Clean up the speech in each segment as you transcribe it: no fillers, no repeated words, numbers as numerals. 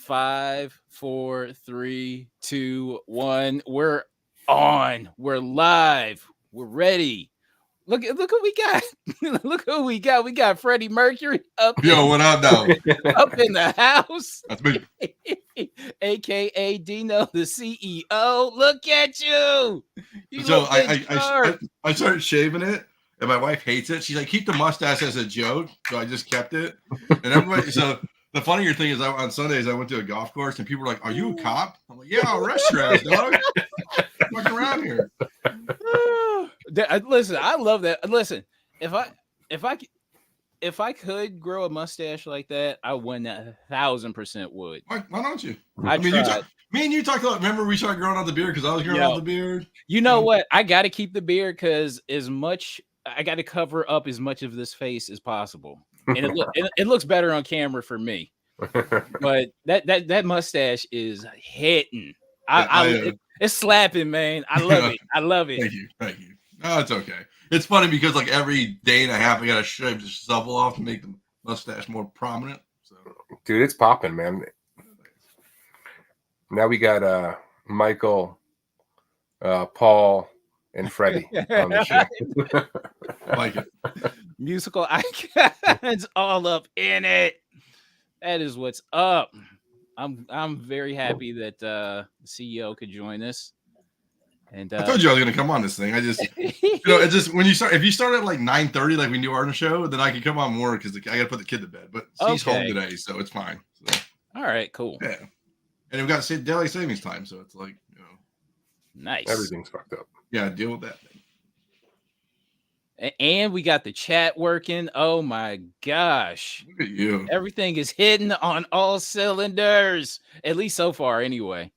5, 4, 3, 2, 1. We're on. We're live. We're ready. Look who we got. Look who we got. We got Freddie Mercury up. What up, though? Up in the house. That's me. AKA Dino, the CEO. Look at you. So I started shaving it, and my wife hates it. She's like, keep the mustache as a joke. So I just kept it. And everybody, so the funnier thing is, on Sundays I went to a golf course, and people were like, "Are you a cop?" I'm like, "Yeah, I'll arrest your ass, dog. Fuck around here." Listen, I love that. Listen, if I could grow a mustache like that, I 1,000% would. Why don't you? I mean, me and you talked about. Remember, we started growing out the beard because I was growing out the beard. You know what? I got to keep the beard because I got to cover up as much of this face as possible, and it looks better on camera for me. But that mustache is hitting. It's slapping, man. I love it. I love it. Thank you. No, it's okay. It's funny because like every day and a half, I gotta shave the stubble off to make the mustache more prominent. So, dude, it's popping, man. Now we got Michael, Paul, and Freddie on the show. Like it. Musical icons all up in it. That is what's up. I'm very happy that the CEO could join us. And I told you I was going to come on this thing. I just, it's just when if you start at like 9:30, like we do our show, then I can come on more because I got to put the kid to bed. But he's home today, so it's fine. So. All right, cool. Yeah, and we've got daily savings time, so it's like nice. Everything's fucked up. Yeah, deal with that thing. And we got the chat working. Oh my gosh! Look at you. Everything is hitting on all cylinders. At least so far, anyway.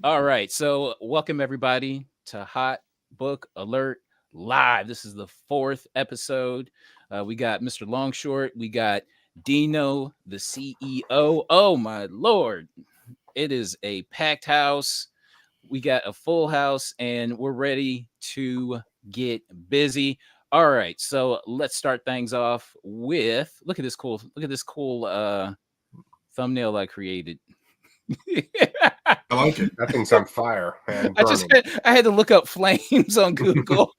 All right, so welcome everybody to Hot Book Alert Live. This is the 4th episode. We got Mr. Longshort. We got Dino, the CEO. Oh my Lord. It is a packed house. We got a full house and we're ready to get busy. All right, so let's start things off with, look at this cool thumbnail I created. I like it. That thing's on fire, man. I had to look up flames on Google.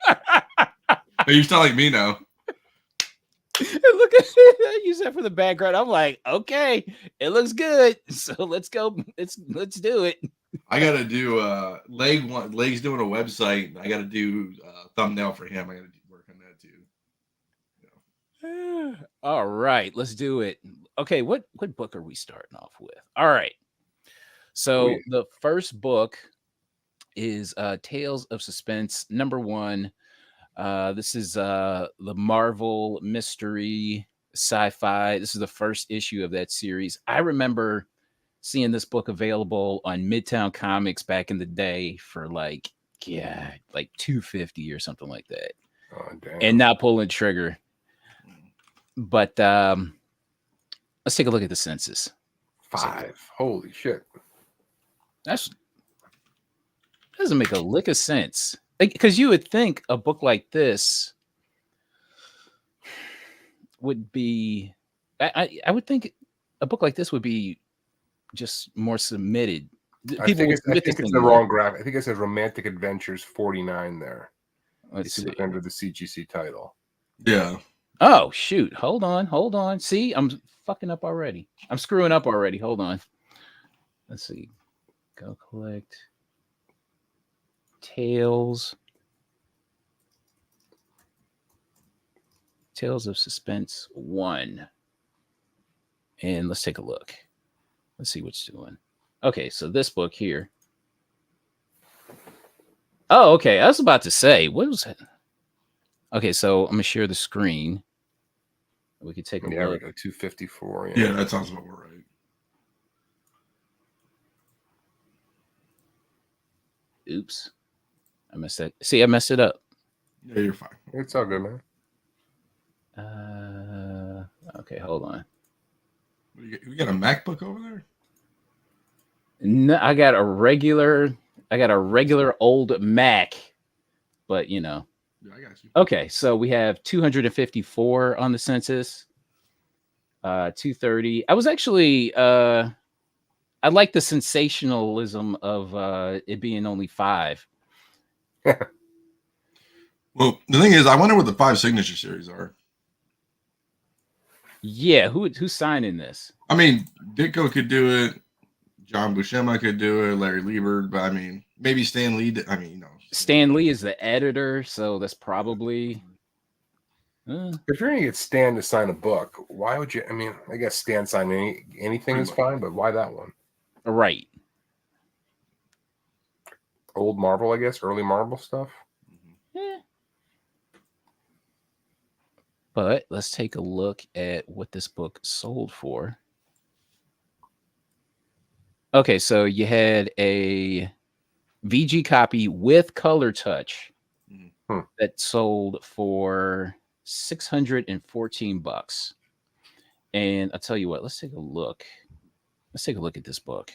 You sound like me now. Look at it. I use that for the background. I'm like, okay, it looks good. So let's go. Let's do it. I gotta do Leg's doing a website. I gotta do thumbnail for him. I gotta work on that too. Yeah. All right, let's do it. Okay, what book are we starting off with? All right. So the first book is Tales of Suspense, #1. This is the Marvel mystery sci-fi. This is the first issue of that series. I remember seeing this book available on Midtown Comics back in the day for like $250 or something like that. Oh, damn. And not pulling trigger. But let's take a look at the census. 5. Holy shit. That doesn't make a lick of sense. Because you would think a book like this would be, I would think a book like this would be just more submitted. I think it's the wrong graph. I think it says Romantic Adventures 49 there. Let's see. Under the CGC title. Yeah. Oh, shoot. Hold on. See, I'm fucking up already. I'm screwing up already. Hold on. Let's see. Go collect Tales of Suspense 1. And let's take a look. Let's see what's doing. Okay, so this book here. Oh, okay. I was about to say, what was it? Okay, so I'm gonna share the screen. We could take a look. Yeah, we go 254. Yeah, that sounds about right. Oops. I messed that. See, I messed it up. Yeah, you're fine. It's all good, man. Okay, hold on. You got a MacBook over there? No, I got a regular old Mac, but Yeah, I got you. Okay, so we have 254 on the census. $230. I was actually I like the sensationalism of it being only 5. Well, the thing is, I wonder what the 5 signature series are. Yeah, who's signing this? I mean, Ditko could do it. John Buscema could do it. Larry Liebert, but I mean, maybe Stan Lee. I mean, no. Stan Lee is the editor, so that's probably. If you're gonna get Stan to sign a book, why would you? I mean, I guess Stan signing anything is fine, but why that one? Right. Old Marvel, I guess, early Marvel stuff. Yeah. But let's take a look at what this book sold for. Okay, so you had a VG copy with color touch that sold for $614. And I'll tell you what, let's take a look. Let's take a look at this book.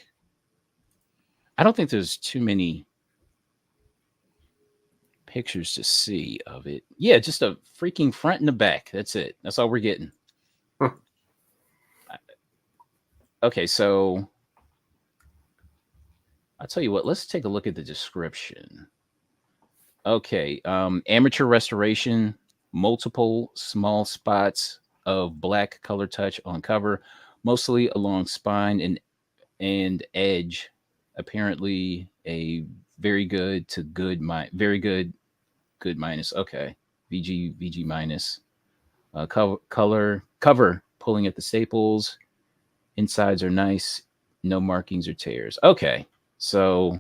I don't think there's too many pictures to see of it. Yeah, just a freaking front and the back. That's it. That's all we're getting. Okay, so I'll tell you what, let's take a look at the description. Okay, amateur restoration, multiple small spots of black color touch on cover, mostly along spine and edge. Apparently a very good to good, very good minus. Okay, VG minus. Cover pulling at the staples. Insides are nice. No markings or tears. Okay, so,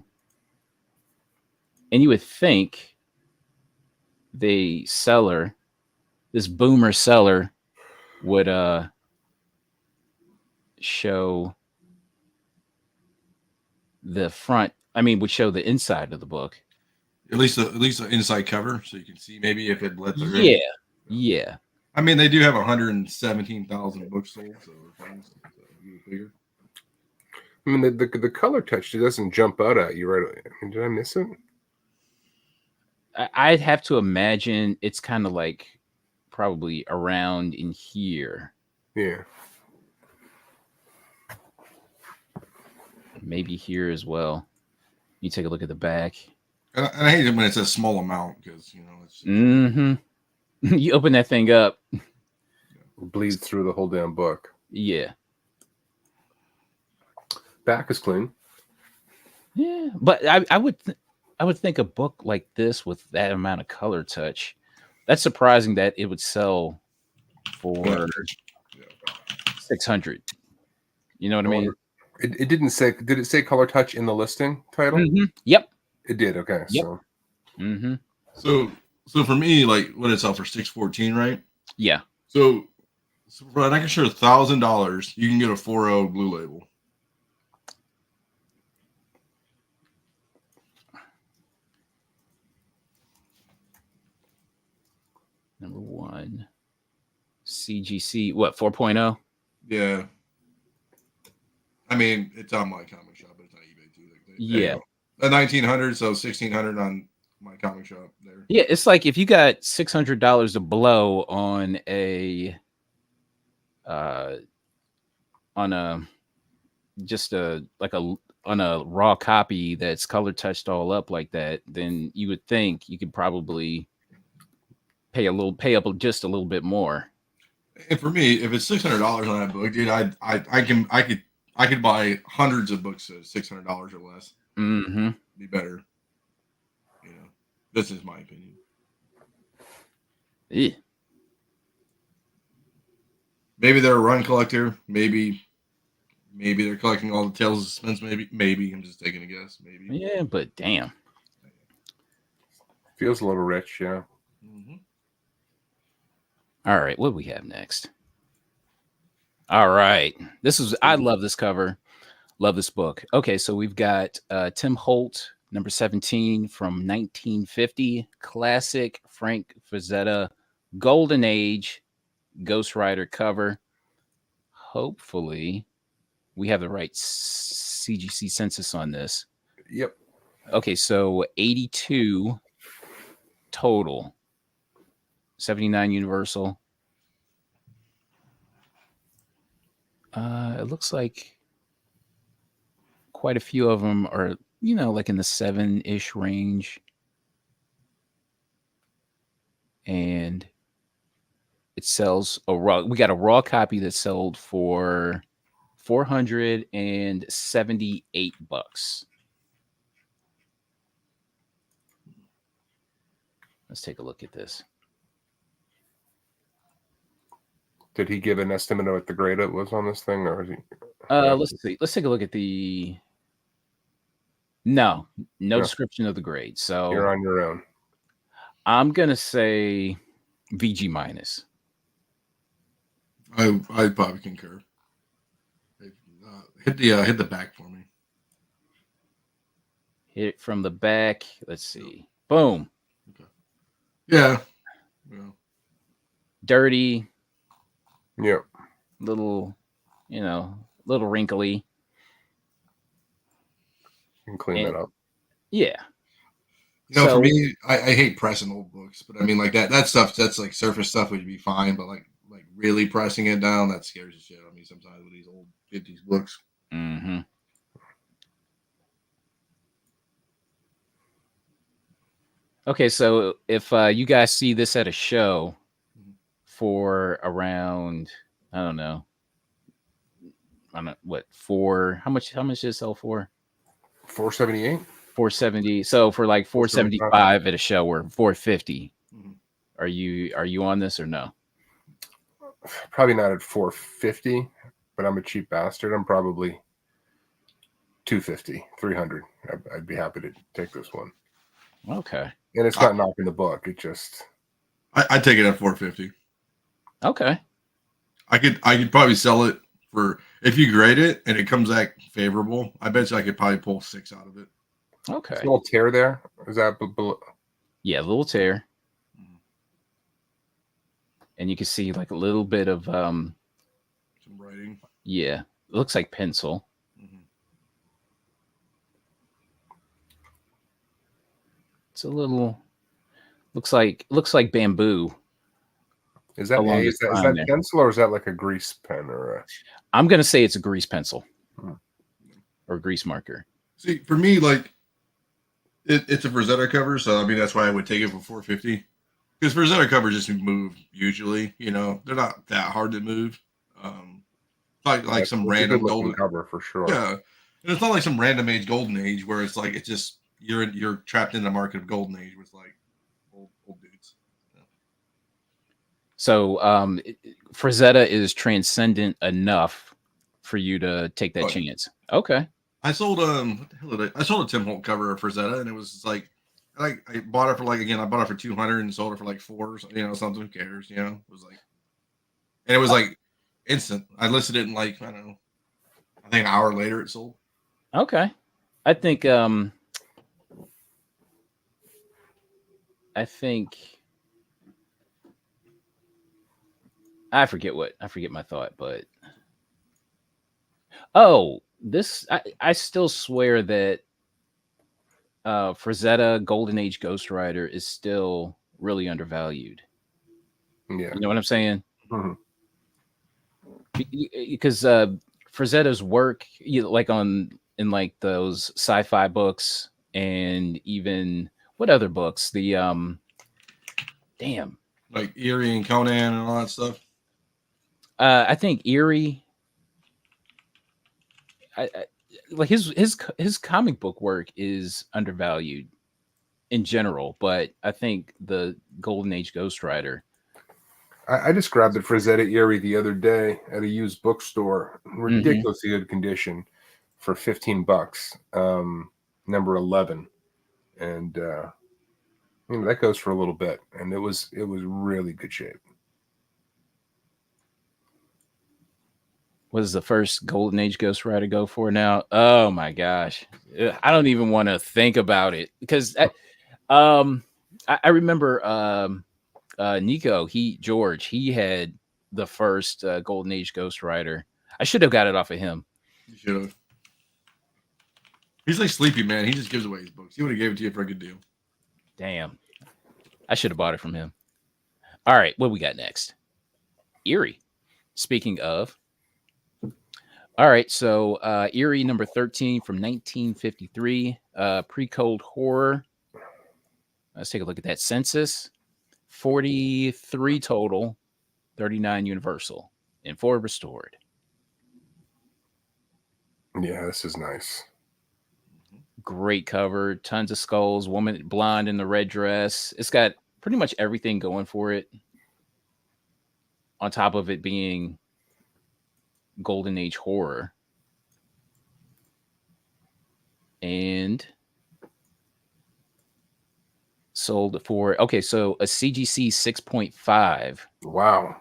and you would think this boomer seller would show the front. I mean, would show the inside of the book. At least the inside cover, so you can see maybe if it let through. Yeah, yeah. I mean, they do have 117,000 books sold, so bigger. I mean, the color touch doesn't jump out at you right away. I mean, did I miss it? I'd have to imagine it's kind of like probably around in here. Yeah. Maybe here as well. You take a look at the back. And I hate it when it's a small amount because, you know, it's. You open that thing up. It bleeds through the whole damn book. Yeah. Back is clean. Yeah, but I would think a book like this with that amount of color touch, that's surprising that it would sell for 600. You know what I mean? It didn't say. Did it say color touch in the listing title? Yep. It did. Okay. Yep. So. So for me, like, what did it sell for? $614, right? Yeah. So for an extra $1,000, you can get a 4.0 blue label. Number 1. CGC, what, 4.0? Yeah. I mean, it's on my comic shop, but it's on eBay too. Yeah. A 1,900, so 1,600 on my comic shop there. Yeah, it's like if you got $600 to blow on a raw copy that's color touched all up like that, then you would think you could probably pay up just a little bit more. And for me, if it's $600 on that book, dude, I could buy hundreds of books at $600 or less. Be better. You know, this is my opinion. Yeah. Maybe they're a run collector. Maybe they're collecting all the Tales of Suspense. Maybe I'm just taking a guess. Maybe. Yeah, but damn. Feels a little rich, yeah. All right, what do we have next? All right. I love this cover. Love this book. Okay, so we've got Tim Holt, number 17 from 1950. Classic Frank Frazetta, Golden Age, Ghost Rider cover. Hopefully, we have the right CGC census on this. Yep. Okay, so 82 total. 79 universal. It looks like quite a few of them are, like in the 7-ish range. And it sells a raw. We got a raw copy that sold for $478. Let's take a look at this. Did he give an estimate of what the grade it was on this thing, or is he? Let's see. Let's take a look at the. No description of the grade. So you're on your own. I'm gonna say VG minus. I probably concur. Hit the back for me. Hit it from the back. Let's see. Boom. Okay. Yeah. Dirty. Yep. Little wrinkly. You can clean that up. Yeah. For me, I hate pressing old books, but I mean, like that stuff, that's like surface stuff would be fine, but like really pressing it down, that scares the shit out of me sometimes with these old 50s books. Mm-hmm. Okay, so if you guys see this at a show for around, I don't know what, how much did it sell for? $478. $470. So for like $475 at a show or $450. Mm-hmm. Are you on this or no? Probably not at $450, but I'm a cheap bastard. I'm probably $250, $300. I'd be happy to take this one. Okay. And it's not knocking the book. It just. I'd take it at $450. Okay. I could probably sell it for, if you grade it and it comes back favorable, I bet you I could probably pull 6 out of it. Okay. There's a little tear there. Is that below? Yeah, a little tear. And you can see like a little bit of some writing. Yeah, it looks like pencil. Mm-hmm. It's a little looks like bamboo. Is that pencil, or is that like a grease pen or a? I'm gonna say it's a grease pencil or grease marker. See, for me, like it's a Frazetta cover, so I mean that's why I would take it for $450. Because Frazetta covers just move usually, they're not that hard to move. Like some random golden cover for sure. Yeah, and it's not like some random age golden age where it's like it's just you're trapped in the market of golden age with like old dudes. Yeah. So Frazetta is transcendent enough for you to take that chance. Okay. I sold what the hell did I sold a Tim Holt cover of Frazetta, and it was like. I bought it for I bought it for $200 and sold it for like $4, something. Who cares? It was like, and it was like instant. I listed it in like, I don't know, I think an hour later it sold. Okay. I think I forget my thought, but I still swear that Frazetta Golden Age Ghost Rider is still really undervalued. Yeah. You know what I'm saying? Mm-hmm. Because Frazetta's work, like in like those sci-fi books and even what other books? The like Eerie and Conan and all that stuff. I think Eerie. Like his comic book work is undervalued in general, but I think the Golden Age Ghost Rider. I just grabbed the Frazetta Eerie the other day at a used bookstore, ridiculously good condition, for $15. Number 11, and that goes for a little bit, and it was really good shape. What does the first Golden Age Ghost Rider go for now? Oh my gosh, I don't even want to think about it because I remember Nico, George, he had the first Golden Age Ghost Rider. I should have got it off of him. You should have. He's like Sleepy Man. He just gives away his books. He would have gave it to you for a good deal. Damn, I should have bought it from him. All right, what we got next? Eerie. Speaking of. All right, so Eerie number 13 from 1953, pre-code horror. Let's take a look at that census. 43 total, 39 universal, and 4 restored. Yeah, this is nice. Great cover, tons of skulls, woman blonde in the red dress. It's got pretty much everything going for it. On top of it being Golden Age horror. And sold for, okay, so a CGC 6.5. Wow.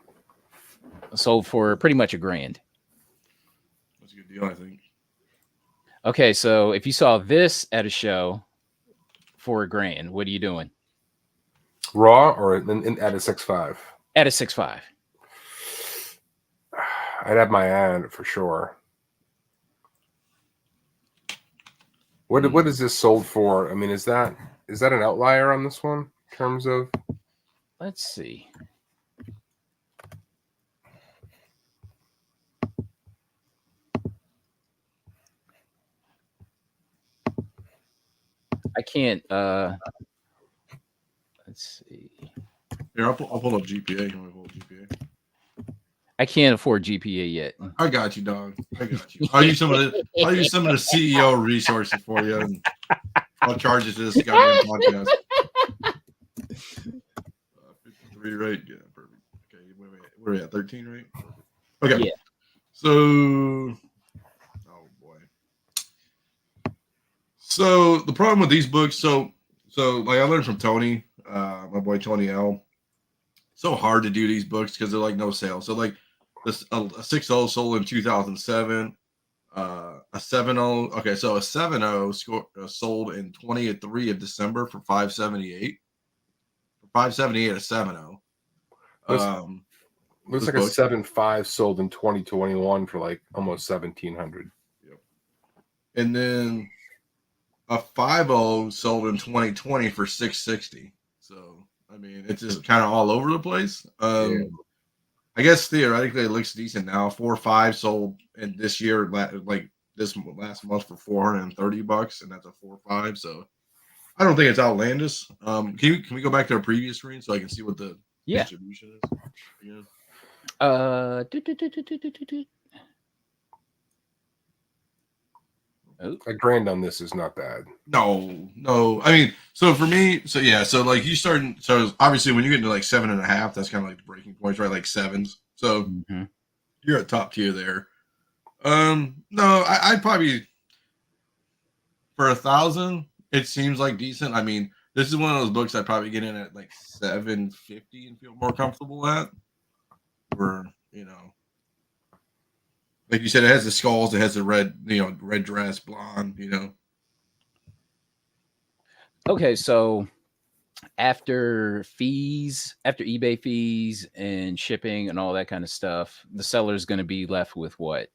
Sold for pretty much $1,000. That's a good deal, I think. Okay, so if you saw this at a show for $1,000, what are you doing? Raw or at a 6.5? At a 6.5. I'd have my eye on it for sure. What is this sold for? I mean, is that an outlier on this one in terms of? Let's see. I can't. Let's see. Here, I'll pull up GPA. Can we pull up GPA? I can't afford GPA yet. I got you, dog. I got you. I'll use some of the CEO resources for you, and I'll charge you this goddamn podcast. 53, right? Yeah, perfect. Okay, where are we at? 13, right? Okay. Yeah. So, oh boy. So the problem with these books, so like I learned from Tony, my boy Tony L. So hard to do these books because they're like no sale. So like this a 6.0 sold in 2007. A 7.0. Okay, so a 7.0 sold in 23 of December for $578. For $578 a 7.0. Looks like a 7.5 sold in 2021 for like almost $1,700. Yep. And then a 5.0 sold in 2020 for $660. So I mean, it's just kind of all over the place. Yeah. I guess theoretically it looks decent now. 4.5 sold in this year, like this last month for $430, and that's a 4.5. So I don't think it's outlandish. Can we go back to our previous screen so I can see what the distribution is? Yeah. $1,000 on this is not bad. No. I mean, so for me, so like you starting. So obviously, when you get into like 7.5, that's kind of like the breaking points, right? Like 7s. So you're at top tier there. No, I'd probably for 1,000. It seems like decent. I mean, this is one of those books I'd probably get in at like 750 and feel more comfortable at. Or like you said, it has the skulls, it has the red dress, blonde, Okay, so after eBay fees and shipping and all that kind of stuff, the seller's going to be left with what?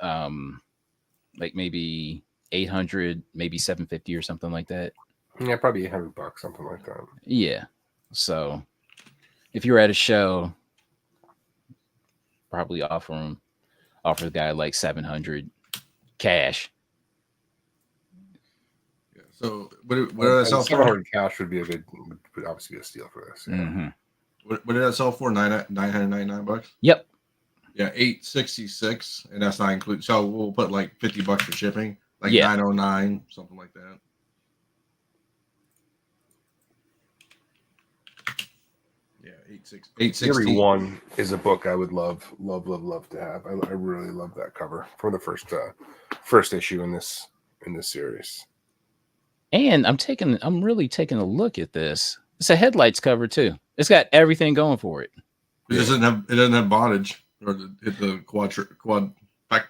Like maybe 800, maybe 750 or something like that. Yeah, probably $800, something like that. Yeah. So if you're at a show, probably offer the guy like 700 cash. Yeah. So what did that sell for? 700 cash would obviously be a steal for this. Yeah. Mm-hmm. What did that sell for? $999. Yep. Yeah, $866, and that's not included. So we'll put like $50 for shipping, like Yeah. $909, something like that. Yeah, $860. Eerie 1 is a book I would love to have. I really love that cover from the first issue in this series. And I'm really taking a look at this. It's a headlights cover too. It's got everything going for it. It doesn't have bondage or the quadfecta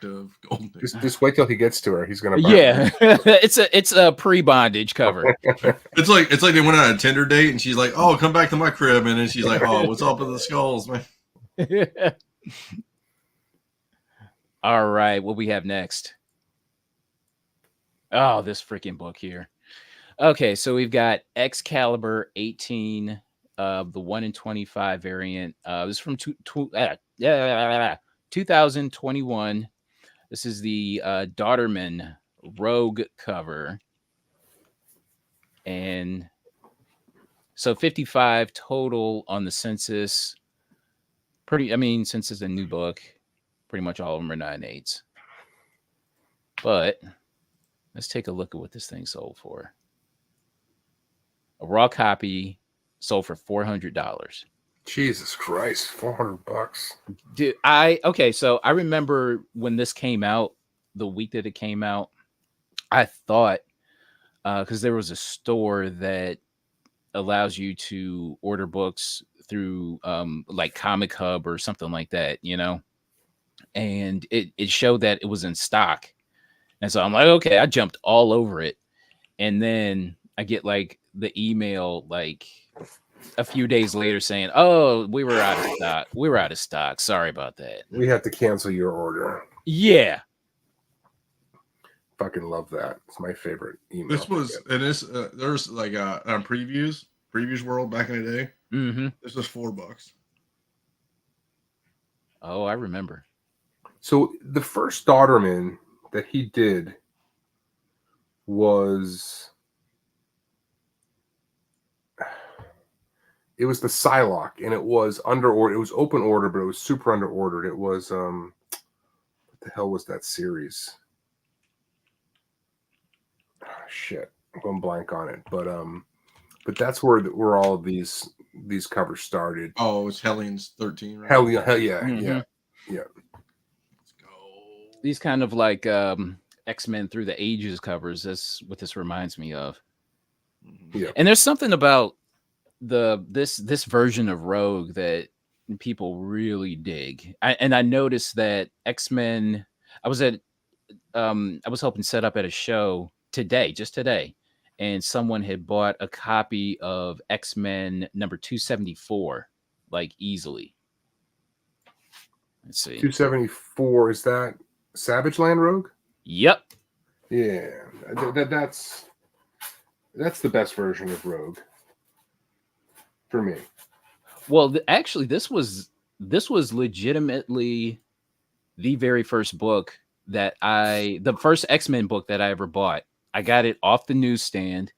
of golden. Just wait till he gets to her. He's gonna buy it's a pre-bondage cover. It's like they went on a Tinder date and she's like, "Oh, come back to my crib," and then she's like, "Oh, what's up with the skulls, man?" All right, what we have next? Oh, this freaking book here. Okay, so we've got Excalibur 18, the 1 in 25 variant. This is from 2021. This is the Daughterman Rogue cover. And so 55 total on the census. Since it's a new book, pretty much all of them are 9.8s. But let's take a look at what this thing sold for. A raw copy sold for $400. Jesus Christ, $400. Dude, so I remember when this came out, the week that it came out, I thought, because there was a store that allows you to order books through like Comic Hub or something like that, and it showed that it was in stock. And so I'm like, okay, I jumped all over it. And then I get like the email like a few days later saying, oh, we were out of stock. We were out of stock. Sorry about that. We had to cancel your order. Yeah. Fucking love that. It's my favorite email. This was, and this, there's like on Previews World back in the day. Mm-hmm. This was $4. Oh, I remember. So the first Daughterman that he did was the Psylocke, and it was under order. It was open order, but it was super under ordered. It was what the hell was that series? Shit, I'm going blank on it. But that's where all of these covers started. Oh, it's Hellions 13, right? Hell yeah, Mm-hmm. yeah. Let's go. These kind of like X-Men Through the Ages covers. That's what this reminds me of. Yeah. And there's something about this version of Rogue that people really dig. I noticed that X-Men. I was helping set up at a show just today, and someone had bought a copy of X-Men number 274, like easily. Let's see. 274, is that Savage Land Rogue? Yep. Yeah, that's the best version of Rogue for me. Well, actually, this was legitimately the very first book the first X-Men book that I ever bought. I got it off the newsstand.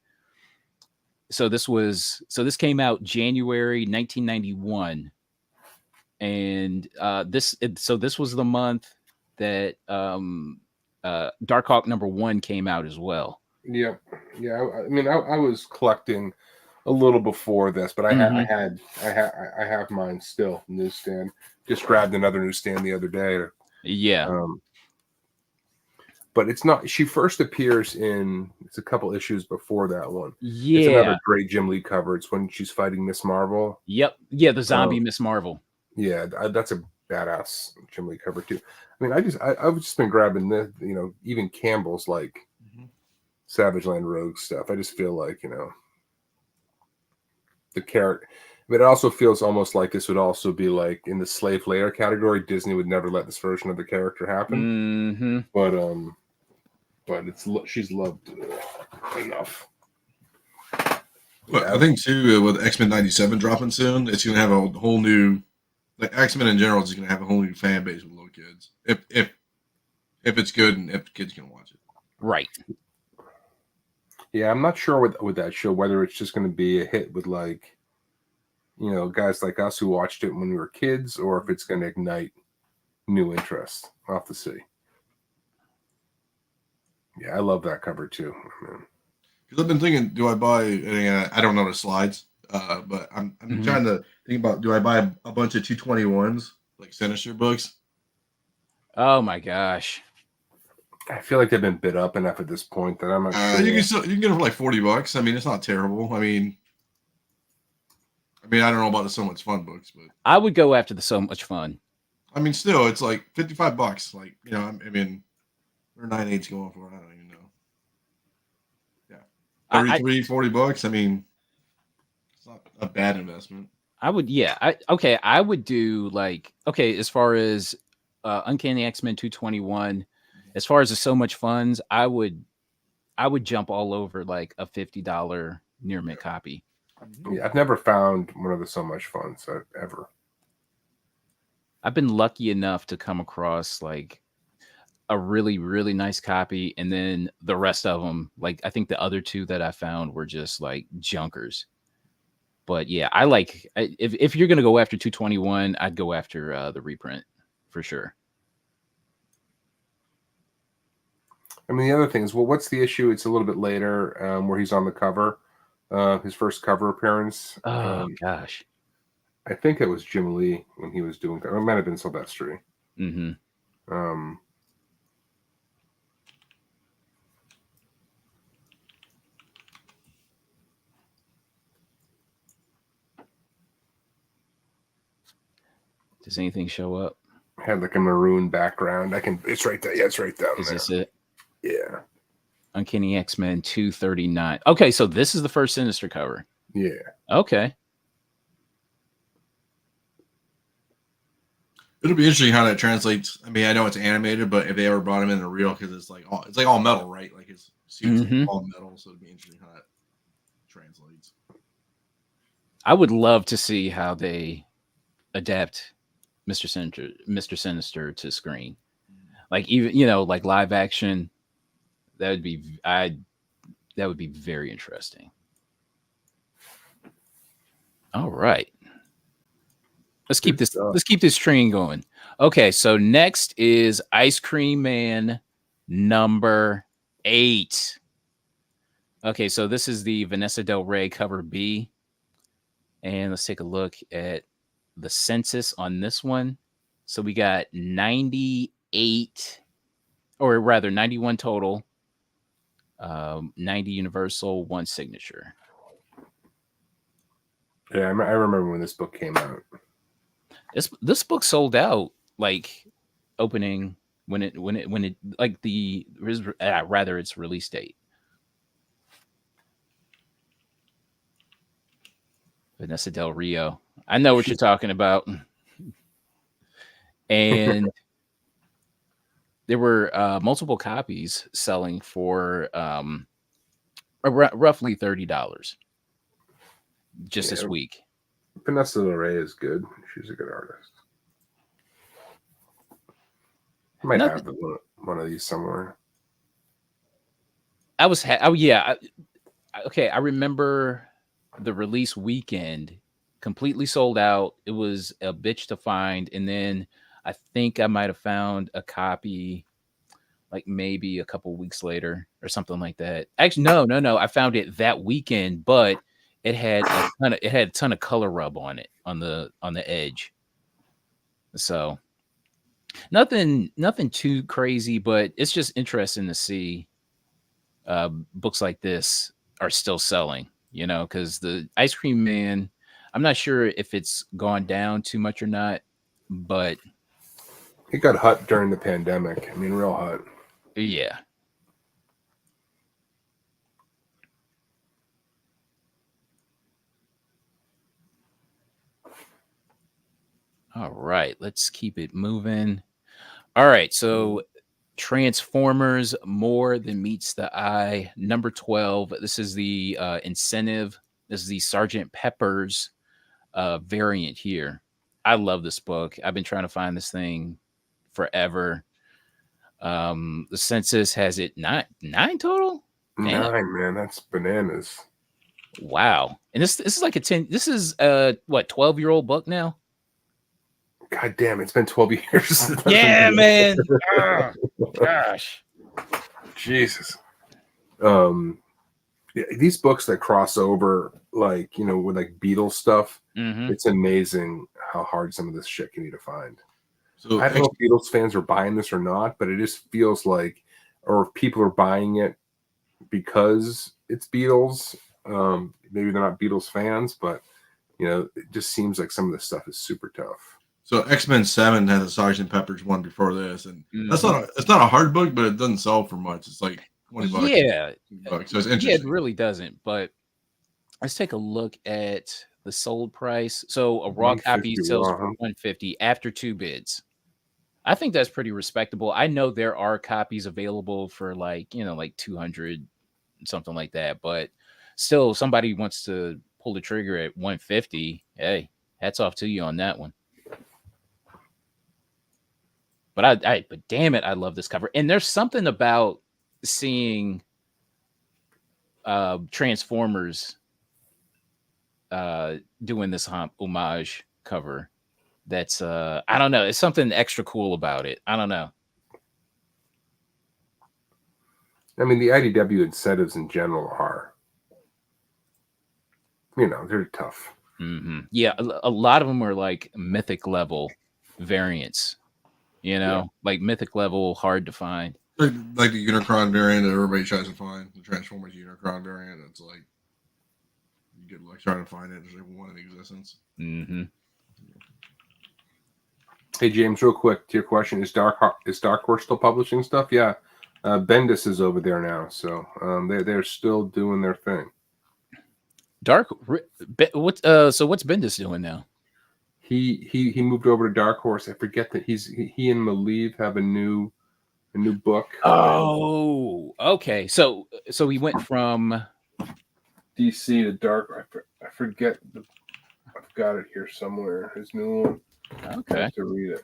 So this came out January 1991, and this was the month that Darkhawk #1 came out as well. Yep. Yeah. I was collecting a little before this, but I have mine still newsstand. Just grabbed another newsstand the other day. Yeah. But it's not. She first appears it's a couple issues before that one. Yeah. It's another great Jim Lee cover. It's when she's fighting Miss Marvel. Yep. Yeah, the zombie Miss Marvel. Yeah, that's a badass Jim Lee cover too. I mean, I've just been grabbing this, even Campbell's like Savage Land Rogue stuff. I just feel like, the character, but it also feels almost like this would also be like in the slave layer category. Disney would never let this version of the character happen. Mm-hmm. But she's loved enough. But I think too, with X-Men 97 dropping soon, it's going to have a whole new, like X-Men in general is going to have a whole new fan base with little kids. If it's good and if the kids can watch it. Right. Yeah, I'm not sure with that show whether it's just going to be a hit with like, guys like us who watched it when we were kids, or if it's going to ignite new interest. I'll have to see. Yeah, I love that cover too. Because I've been thinking, do I buy? I don't know the slides, but I'm trying to think about, do I buy a bunch of 221s like Sinister books? Oh my gosh. I feel like they've been bid up enough at this point that I'm not sure. You can get them for like $40. I mean, it's not terrible. I mean, I don't know about the So Much Fun books, but I would go after the So Much Fun. I mean, still, it's like $55. Like, we're 9.8s going for it. I don't even know. Yeah, $40. I mean, it's not a bad investment. I would, I would do as far as Uncanny X-Men 221. As far as the So Much Funds, I would jump all over like a $50 near mint copy. Yeah, I've never found one of the So Much Funds ever. I've been lucky enough to come across like a really, really nice copy, and then the rest of them, like I think the other two that I found were just like junkers. But yeah, I like if you're gonna go after 221, I'd go after the reprint for sure. I mean, the other thing is, well, what's the issue? It's a little bit later where he's on the cover, his first cover appearance. Oh gosh, I think it was Jim Lee when he was doing. It might have been Silvestri. Mm-hmm. Does anything show up? Had like a maroon background. It's right there. Yeah, it's right down there. Is this it? Yeah. Uncanny X-Men 239. Okay, so this is the first Sinister cover. Yeah. Okay. It'll be interesting how that translates. I mean, I know it's animated, but if they ever brought him in the real, because it's like all metal, right? Like his suit's all metal, so it'd be interesting how that translates. I would love to see how they adapt Mr. Sinister to screen. Like even like live action, that would be very interesting. All right. Let's keep this train going. Okay, so next is Ice Cream Man number 8. Okay, so this is the Vanessa Del Rey cover B. And let's take a look at the census on this one. So we got 98, or rather 91 total, 90 universal, 1 signature. Yeah, I remember when this book came out. This book sold out like opening when it like rather its release date. Vanessa Del Rio. I know what you're talking about. And there were multiple copies selling for roughly $30 just this week. Vanessa Del Rey is good. She's a good artist. I might have one of these somewhere. Okay, I remember the release weekend completely sold out. It was a bitch to find, and then I think I might have found a copy like maybe a couple weeks later or something like that. Actually, no. I found it that weekend, but it had a ton of color rub on it on the edge. So nothing too crazy, but it's just interesting to see books like this are still selling, because the Ice Cream Man, I'm not sure if it's gone down too much or not, but it got hot during the pandemic. I mean, real hot. Yeah. All right, let's keep it moving. All right, so Transformers More Than Meets the Eye, number 12. This is the incentive. This is the Sergeant Pepper's variant here. I love this book. I've been trying to find this thing forever. The census has it nine total. Damn. 9, man. That's bananas. Wow. And this is like this is 12-year-old book now. God damn, it's been 12 years. Yeah, man. Oh, gosh. Jesus. Yeah, these books that cross over, like, with like Beatles stuff, it's amazing how hard some of this shit can be to find. So I don't know if Beatles fans are buying this or not, but it just feels like, or if people are buying it because it's Beatles. Maybe they're not Beatles fans, but it just seems like some of this stuff is super tough. So X-Men 7 had a Sergeant Pepper's one before this, and it's not a hard book, but it doesn't sell for much. It's like $20. Yeah, so it's interesting. Yeah, it really doesn't. But let's take a look at the sold price. So a raw copy sells for $150 after 2 bids. I think that's pretty respectable. I know there are copies available for like 200, something like that, but still, somebody wants to pull the trigger at $150. Hey, hats off to you on that one. But but damn it, I love this cover. And there's something about seeing Transformers doing this homage cover that's I don't know, it's something extra cool about it. I don't know. I mean, the IDW incentives in general are, they're tough. Yeah, a lot of them are like mythic level variants, like mythic level, hard to find. Like the Unicron variant that everybody tries to find, the Transformers Unicron variant. It's like you get like trying to find it. There's like one in existence. Hey James, real quick to your question: Is Dark Horse still publishing stuff? Yeah, Bendis is over there now, so they're still doing their thing. So what's Bendis doing now? He moved over to Dark Horse. I forget that he and Maleev have a new book. Oh, okay. So he went from DC to Dark. I forget. I've got it here somewhere. His new one. Okay. I have to read it.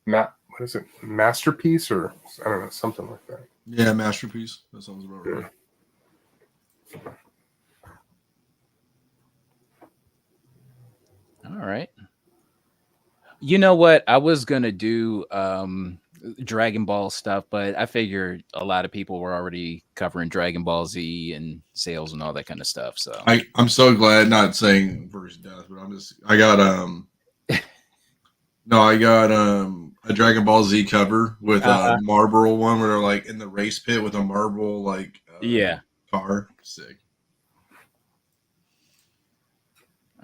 What is it? Masterpiece or I don't know, something like that. Yeah, Masterpiece. That sounds about right. All right. You know what? I was gonna do Dragon Ball stuff, but I figured a lot of people were already covering Dragon Ball Z and sales and all that kind of stuff. So I'm so glad, not saying first death, but I got a Dragon Ball Z cover with a Marlboro one where they're like in the race pit with a marble car. Sick.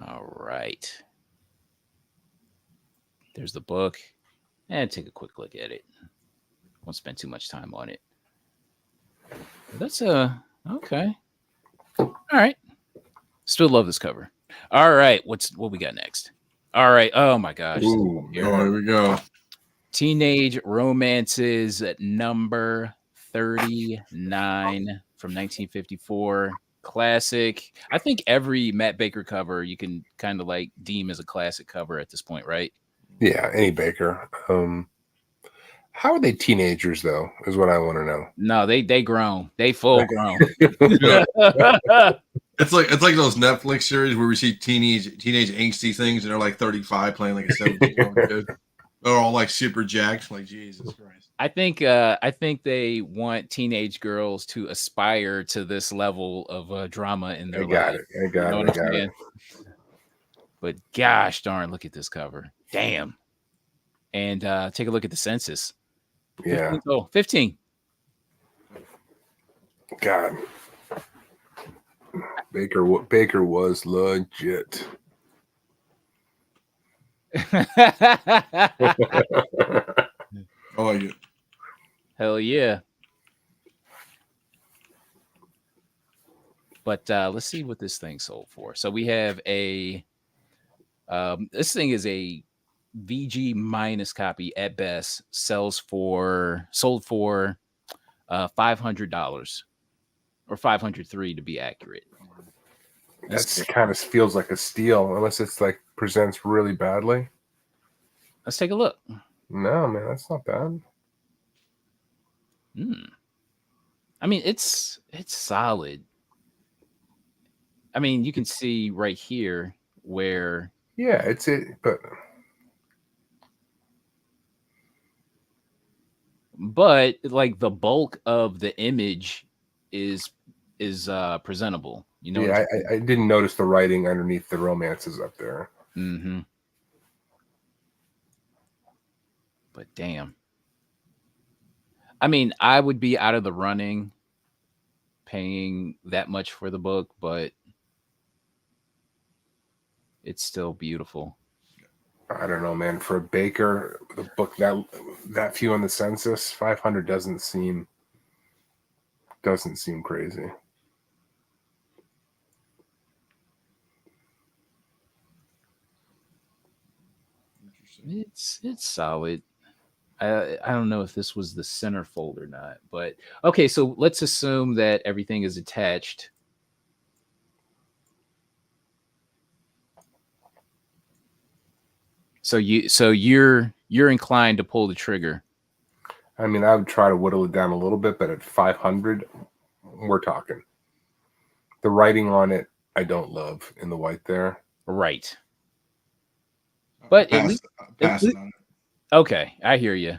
All right. There's the book. And take a quick look at it. Won't spend too much time on it. That's okay. All right. Still love this cover. All right. What we got next? All right. Oh my gosh. Ooh, here we go. Teenage Romances number 39 from 1954. Classic. I think every Matt Baker cover you can kind of like deem as a classic cover at this point, right? Yeah, any Baker. How are they teenagers though? Is what I want to know. No, they grown. They full grown. It's like those Netflix series where we see teenage angsty things and they're like 35 playing like a 17-year-old kid. They're all like super jacked. Like Jesus Christ. I think they want teenage girls to aspire to this level of drama in their life. I got it. But gosh darn, look at this cover. Damn. And take a look at the census. Yeah. 15. God. Baker was legit. I like it. Hell yeah. But let's see what this thing sold for. So we have a this thing is a VG minus copy at best, sold for $500 or $503 to be accurate. That's kind of feels like a steal, unless it's like presents really badly. Let's take a look. No, man, that's not bad. I mean, it's solid. I mean, you can see right here where. Yeah, it's it, but like the bulk of the image is presentable. You know. Yeah, I didn't notice the writing underneath the romances up there. Mm-hmm. But damn. I mean, I would be out of the running paying that much for the book, but it's still beautiful. I don't know, man. For a Baker, the book that few on the census, 500 doesn't seem crazy. It's solid. I don't know if this was the centerfold or not, but okay. So let's assume that everything is attached. So you're you're inclined to pull the trigger? I mean, I would try to whittle it down a little bit, but at 500, we're talking. The writing on it, I don't love in the white there. Right. But at least, okay, I hear you.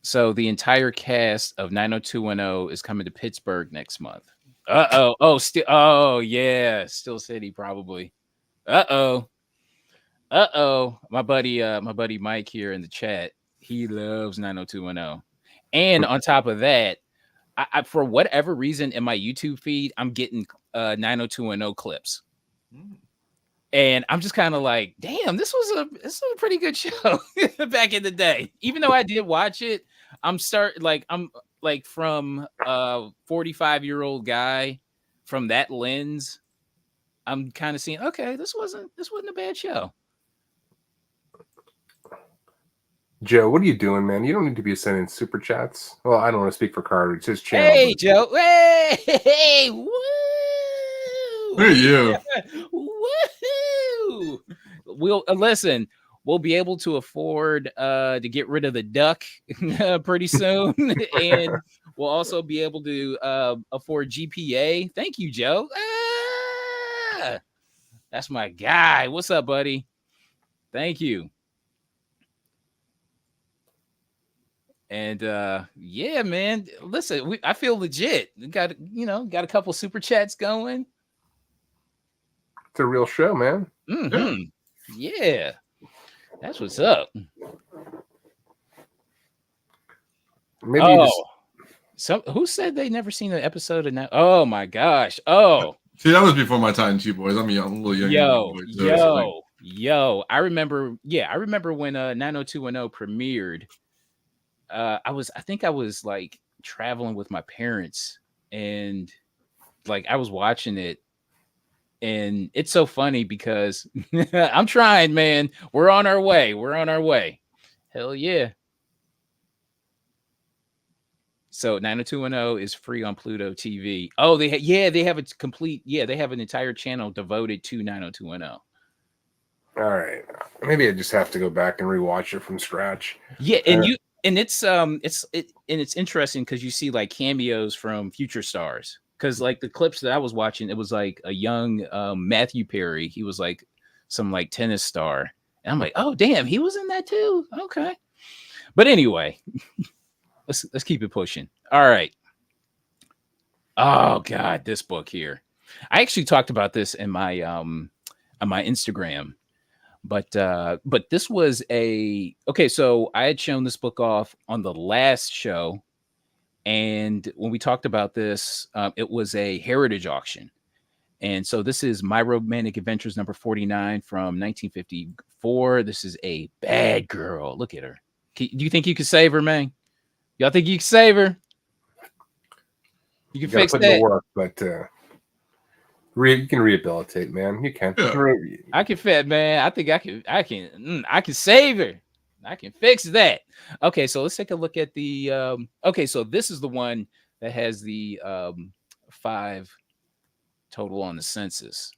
So the entire cast of 90210 is coming to Pittsburgh next month. Oh yeah, Still City probably. My buddy Mike here in the chat, he loves 90210. And on top of that, I for whatever reason in my YouTube feed, I'm getting 90210 clips. And I'm just kind of like, damn, this was a pretty good show back in the day. Even though I did watch it, I'm from a 45-year-old guy from that lens. I'm kind of seeing, okay, this wasn't a bad show. Joe, what are you doing, man? You don't need to be sending super chats. Well, I don't want to speak for Carter. It's his channel. Hey, Joe. Hey, woo! Who are you? Woohoo! We'll listen. We'll be able to afford to get rid of the duck pretty soon, and we'll also be able to afford GPA. Thank you, Joe. That's my guy. What's up, buddy? Thank you. And yeah, man. Listen, I feel legit. We got a couple super chats going. It's a real show, man. Mm-hmm. Yeah. That's what's up. Maybe who said they never seen an episode of that? Oh my gosh. Oh. See, that was before my time too, boys. I'm a little young. Yo. I remember when 90210 premiered. I think I was like traveling with my parents, and like I was watching it, and it's so funny because I'm trying, man. We're on our way. Hell yeah. So 90210 is free on Pluto TV. Oh, they have an entire channel devoted to 90210. All right, maybe I just have to go back and rewatch it from scratch. Yeah, and it's interesting because you see like cameos from future stars. Because like the clips that I was watching, it was like a young Matthew Perry. He was like some like tennis star, and I'm like, oh damn, he was in that too. Okay, but anyway, let's keep it pushing. All right. Oh god, this book here. I actually talked about this in my on my Instagram. But this was so I had shown this book off on the last show, and when we talked about this, it was a heritage auction. And so this is My Romantic Adventures number 49 from 1954. This is a bad girl. Look at her. Do you think you could save her, man? Y'all think you can save her? You can fix that. Work, but you can rehabilitate, man. You can. Yeah. I can fit, man. I think I can save her. I can fix that. Okay, so let's take a look at the so this is the one that has the 5 total on the census.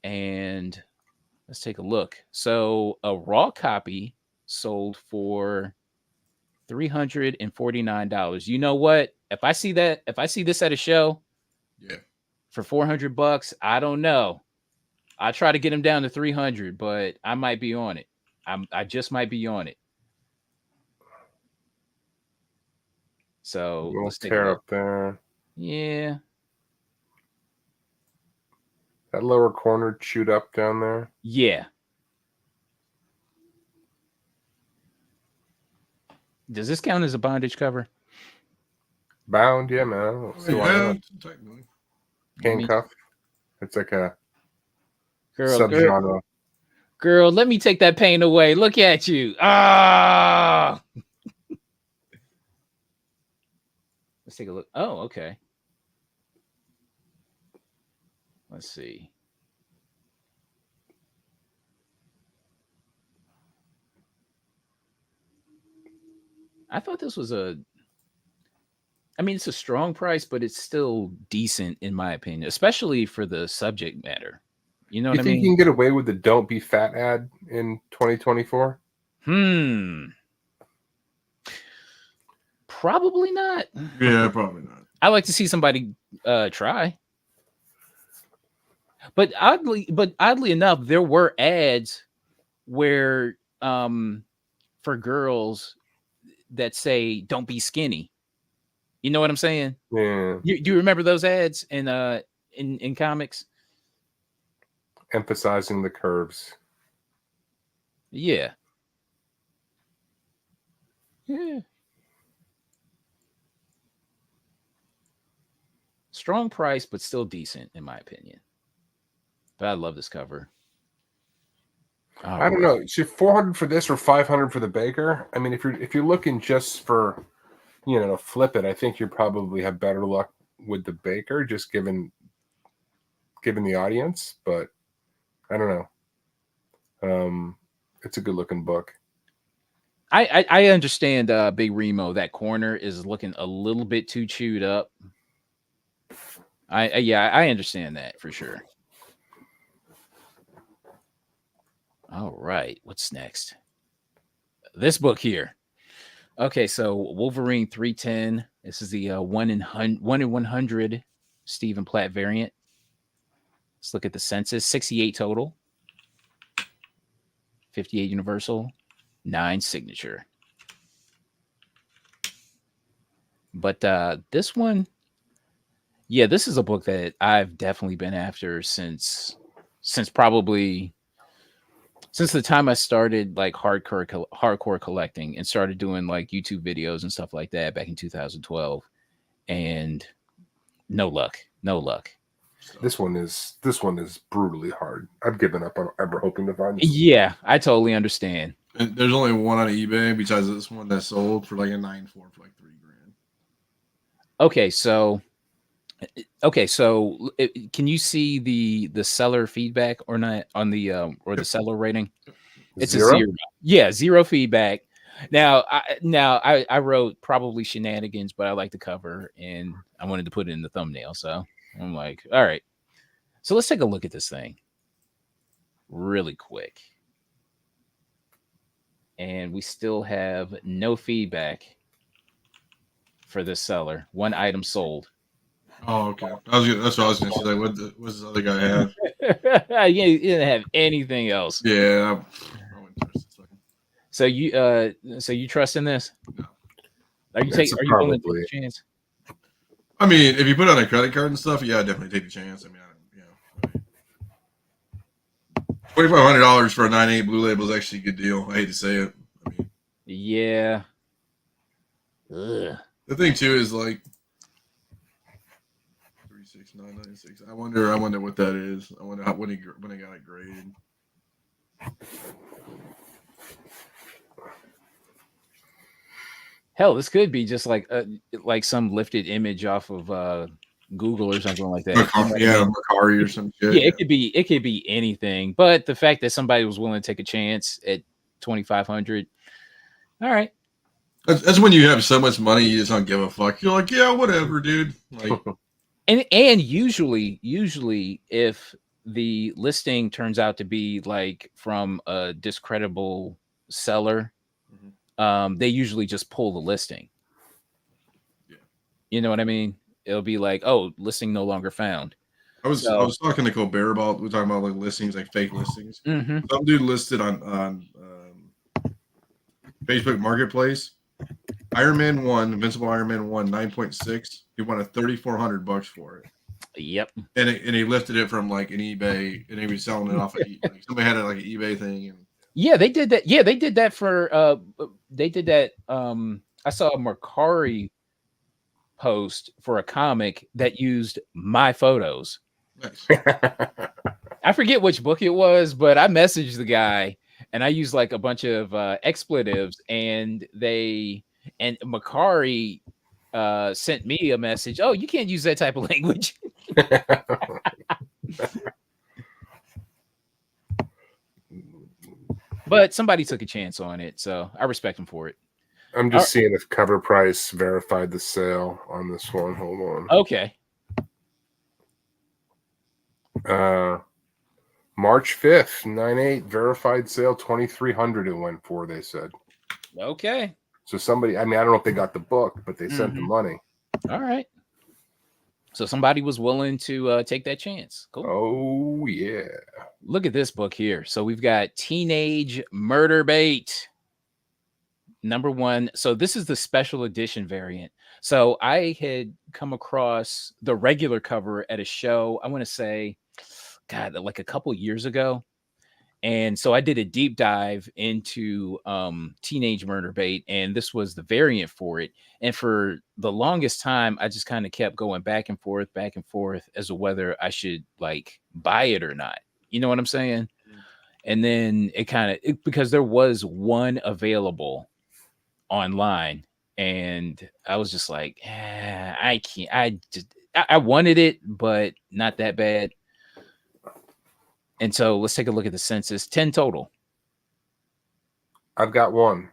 And let's take a look. So a raw copy sold for $349. You know what? If I see this at a show, yeah, for $400, I don't know. I try to get him down to 300, but I might be on it. I just might be on it. So let's tear up there. Yeah. That lower corner chewed up down there. Yeah. Does this count as a bondage cover? Bound, yeah, man. Technically. Handcuff. It's like a subgenre. Girl, let me take that pain away. Look at you. Ah. Let's take a look. Oh, okay. Let's see. I thought this was it's a strong price, but it's still decent in my opinion, especially for the subject matter. You know You what I think mean? you can get away with the "Don't Be Fat" ad in 2024? Probably not. Yeah, probably not. I like to see somebody try. But oddly enough, there were ads where for girls that say "Don't be skinny." You know what I'm saying? Yeah. Do you remember those ads in comics? Emphasizing the curves. Yeah. Yeah. Strong price, but still decent, in my opinion. But I love this cover. I don't know. Is it 400 for this or 500 for the Baker? I mean, if you're looking just for, to flip it, I think you probably have better luck with the Baker, just given the audience. But I don't know. It's a good looking book. I understand, Big Remo. That corner is looking a little bit too chewed up. I understand that for sure. All right, what's next? This book here. Okay, so Wolverine 310. This is the 1 in 100 Stephen Platt variant. Let's look at the census. 68 total. 58 universal. 9 signature. But this one, yeah, this is a book that I've definitely been after since probably since the time I started like hardcore collecting and started doing like YouTube videos and stuff like that back in 2012, and no luck. This one is brutally hard. I've given up on ever hoping to find this. Yeah, I totally understand. And there's only one on eBay besides this one that sold for like a 9.4 for like $3,000. Okay, so can you see the seller feedback or not on the or the seller rating? It's Zero? a 0. Yeah, 0 feedback. Now I wrote probably shenanigans, but I like the cover and I wanted to put it in the thumbnail. So I'm like, all right. So let's take a look at this thing really quick. And we still have no feedback for this seller. 1 item sold. Oh, okay. That's what I was gonna say. What's this other guy have? Yeah, you didn't have anything else. Yeah. So you trust in this? No. Are you willing to take a chance? I mean, if you put on a credit card and stuff, yeah, I'd definitely take the chance. I mean, $2,500 for a 9.8 blue label is actually a good deal. I hate to say it. I mean, yeah. Ugh. The thing too is like 36996. I wonder what that is. I wonder when he got it graded. Hell, this could be just like some lifted image off of Google or something like that. Macari or some shit. Yeah, it could be anything. But the fact that somebody was willing to take a chance at 2,500, all right. That's when you have so much money you just don't give a fuck. You're like, yeah, whatever, dude. Like, and usually if the listing turns out to be like from a discreditable seller, they usually just pull the listing. Yeah. You know what I mean? It'll be like, oh, listing no longer found. I was talking to Colbert about, we're talking about like listings, like fake listings. Mm-hmm. Some dude listed on Facebook Marketplace, Iron Man 1, Invincible Iron Man 1, 9.6. He wanted $3,400 for it. Yep. And he lifted it from like an eBay, and he was selling it off of like somebody had like an eBay thing. And yeah, they did that. Yeah, they did that for they did that. I saw a Macari post for a comic that used my photos. Nice. I forget which book it was, but I messaged the guy and I used like a bunch of expletives, and Macari sent me a message. Oh, you can't use that type of language. But somebody took a chance on it, so I respect him for it. I'm just seeing if Cover Price verified the sale on this one. Hold on. Okay. March 5th, 9/8, verified sale, $2,300 it went for, they said. Okay. So somebody, I mean, I don't know if they got the book, but they sent the money. All right. So somebody was willing to take that chance. Cool. Oh, yeah. Look at this book here. So we've got Teenage Murder Bait. #1. So this is the special edition variant. So I had come across the regular cover at a show, I want to say, God, like a couple years ago. And so I did a deep dive into Teenage Murder Bait, and this was the variant for it. And for the longest time, I just kind of kept going back and forth as to whether I should like buy it or not. You know what I'm saying? And then it because there was one available online, and I was just like, I can't. I wanted it, but not that bad. And so let's take a look at the census. 10 total. I've got one.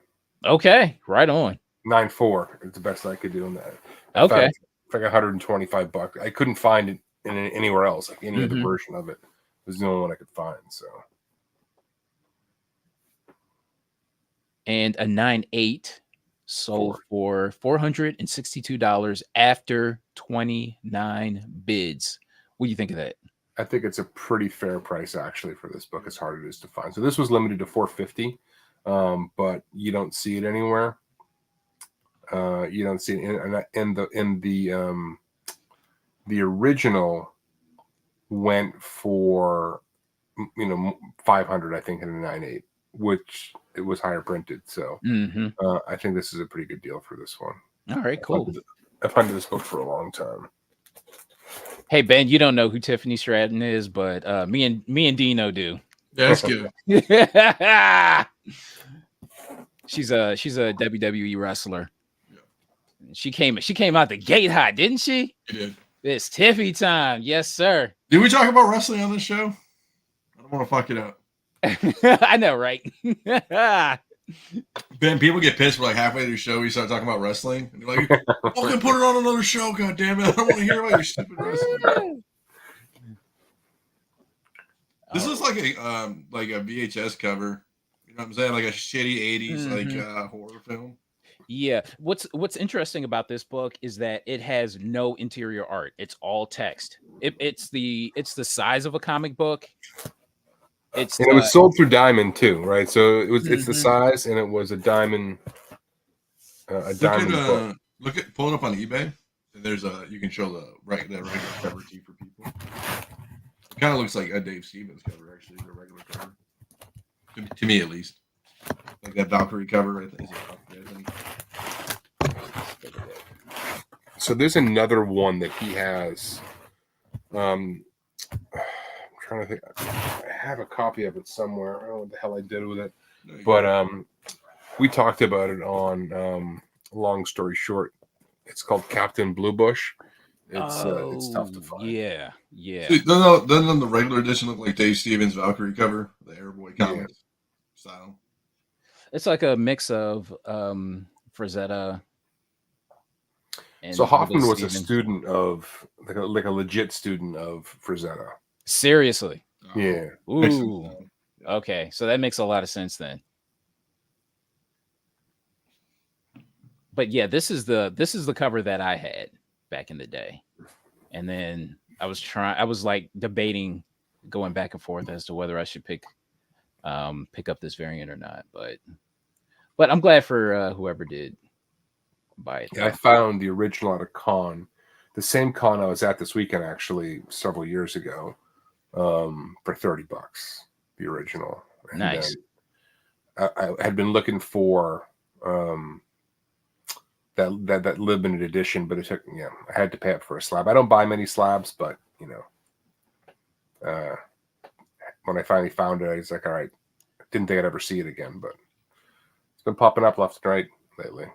Okay, right on. 9.4 is the best I could do on that. Okay. It's like $125. I couldn't find it anywhere else, like any other version of it. It was the only one I could find. So. And a 9.8 sold for $462 after 29 bids. What do you think of that? I think it's a pretty fair price actually for this book, as hard it is to find. So this was limited to $450, but you don't see it anywhere. You don't see it in the original went for $500, I think, in a 9.8, which it was higher printed. So I think this is a pretty good deal for this one. All right, cool. I've hunted this book for a long time. Hey Ben, you don't know who Tiffany Stratton is, but me and Dino do. Yeah, that's good. She's a WWE wrestler. Yeah. She came out the gate hot, didn't she? She did. It's Tiffy time, yes sir. Did we talk about wrestling on this show? I don't want to fuck it up. I know, right? Ben, people get pissed for like halfway through the show. We start talking about wrestling, and they're like, "Fucking put it on another show, god damn it! I don't want to hear about your stupid wrestling." This is like a VHS cover. You know what I'm saying? Like a shitty '80s like horror film. Yeah. What's interesting about this book is that it has no interior art. It's all text. It's the size of a comic book. It was sold through Diamond too, right? So it's the size, and it was a Diamond. Diamond book. Pull it up on eBay. And there's you can show the regular cover too for people. It kind of looks like a Dave Stevens cover, actually, the regular cover. To me, at least, like that Valkyrie cover. I think. So there's another one that he has. I'm trying to think. I have a copy of it somewhere. I don't know what the hell I did with it, but we talked about it on Long Story Short. It's called Captain Blue Bush. It's tough to find. Yeah. Doesn't the regular edition look like Dave Stevens' Valkyrie cover, the Airboy comics style? It's like a mix of Frazetta. So Hoffman was a student of like a legit student of Frazetta. Seriously? Yeah. Ooh. Okay, so that makes a lot of sense then. But yeah, this is the cover that I had back in the day. And then I was like debating, going back and forth as to whether I should pick up this variant or not. But I'm glad for whoever did buy it. Yeah, I found the original at a con, the same con I was at this weekend, actually, several years ago, for $30, the original. And nice. I had been looking for that limited edition, but it took, I had to pay up for a slab. I don't buy many slabs, but when I finally found it, I was like, all right, didn't think I'd ever see it again, but it's been popping up left and right lately.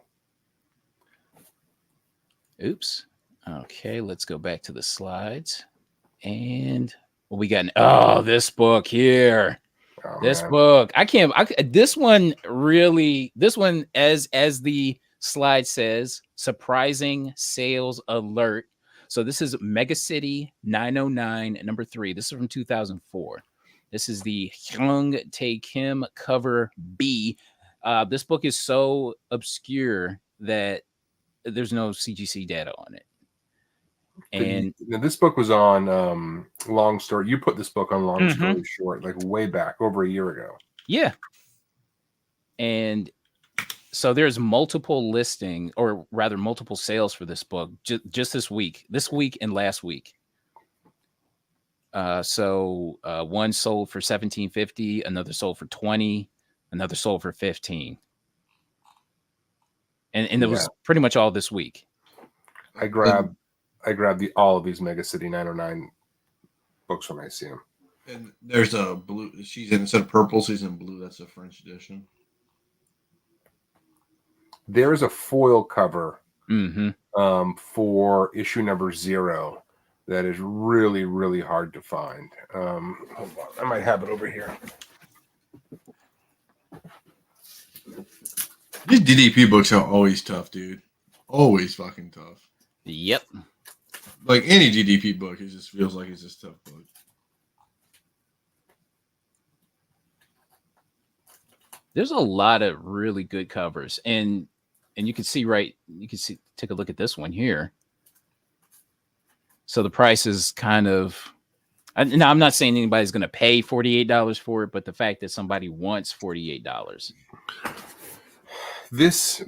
Oops. Okay, let's go back to the slides. And we got this book here. Oh, this man. book. This one, as the slide says, surprising sales alert. So this is Mega City 909 #3. This is from 2004. This is the Hyung Tae Kim cover B. This book is so obscure that there's no CGC data on it. And this book was on Long Story. You put this book on Long Story Short, like way back, over a year ago. Yeah. And so there's multiple listing, or rather multiple sales for this book just this week and last week. So one sold for $17.50, another sold for $20, another sold for $15. And it was pretty much all this week. I grabbed all of these Mega City 909 books when I see them. And there's a blue. She's in, instead of purple, she's in blue. That's a French edition. There's a foil cover for issue number 0 that is really, really hard to find. Hold on, I might have it over here. These DDP books are always tough, dude. Always fucking tough. Yep. Like any DDP book, it just feels like it's just a tough book. There's a lot of really good covers, and you can see take a look at this one here. So the price is kind of, now I'm not saying anybody's going to pay $48 for it, but the fact that somebody wants $48.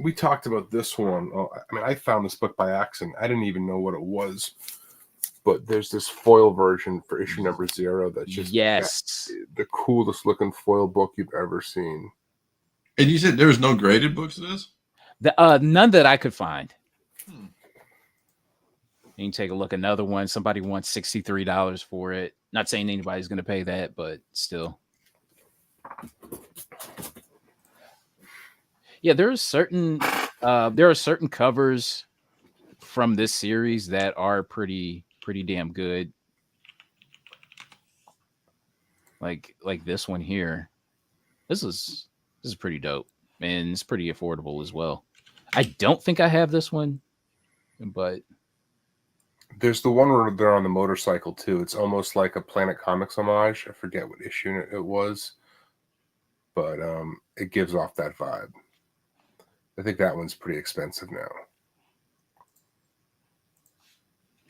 We talked about this one. I mean, I found this book by accident. I didn't even know what it was, but there's this foil version for issue number 0 that's just the coolest looking foil book you've ever seen. And you said there was no graded books of this? None that I could find. You can take a look. Another one. Somebody wants $63 for it. Not saying anybody's going to pay that, but still. Yeah, there are certain covers from this series that are pretty damn good. Like this one here. This is pretty dope, and it's pretty affordable as well. I don't think I have this one, but there's the one where they're on the motorcycle too. It's almost like a Planet Comics homage. I forget what issue it was, but it gives off that vibe. I think that one's pretty expensive now.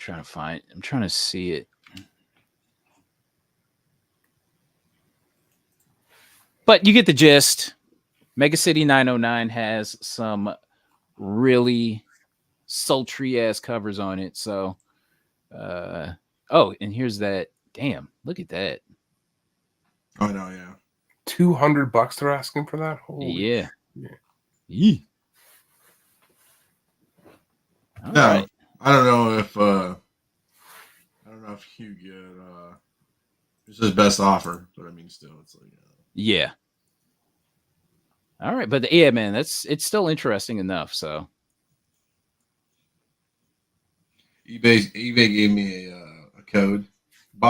I'm trying to see it. But you get the gist. Mega City 909 has some really sultry ass covers on it. So, and here's that. Damn, look at that. Oh no, yeah. $200 they're asking for that? Holy yeah. Right. Right. I don't know if Hugh get it's his best offer, but I mean, still, it's like yeah. All right, but yeah, man, it's still interesting enough. So eBay gave me a code. We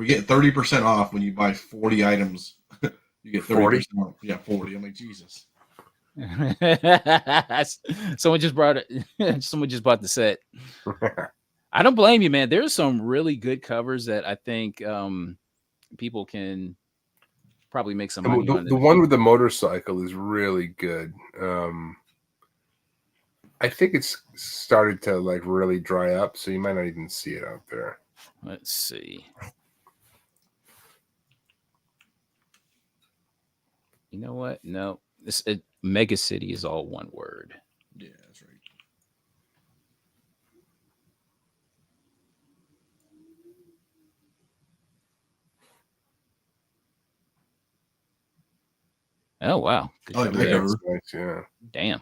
get 30% off when you buy 40 items. You get 30% off. Yeah, 40. I'm like, Jesus. Someone just brought it. Someone just bought the set. I don't blame you, man. There's some really good covers that I think people can probably make some money on. The one with the motorcycle is really good. I think it's started to like really dry up, so you might not even see it out there. Let's see. You know what? No, Mega City is all one word. Yeah, that's right. Oh wow! Good cover. Nice, yeah. Damn.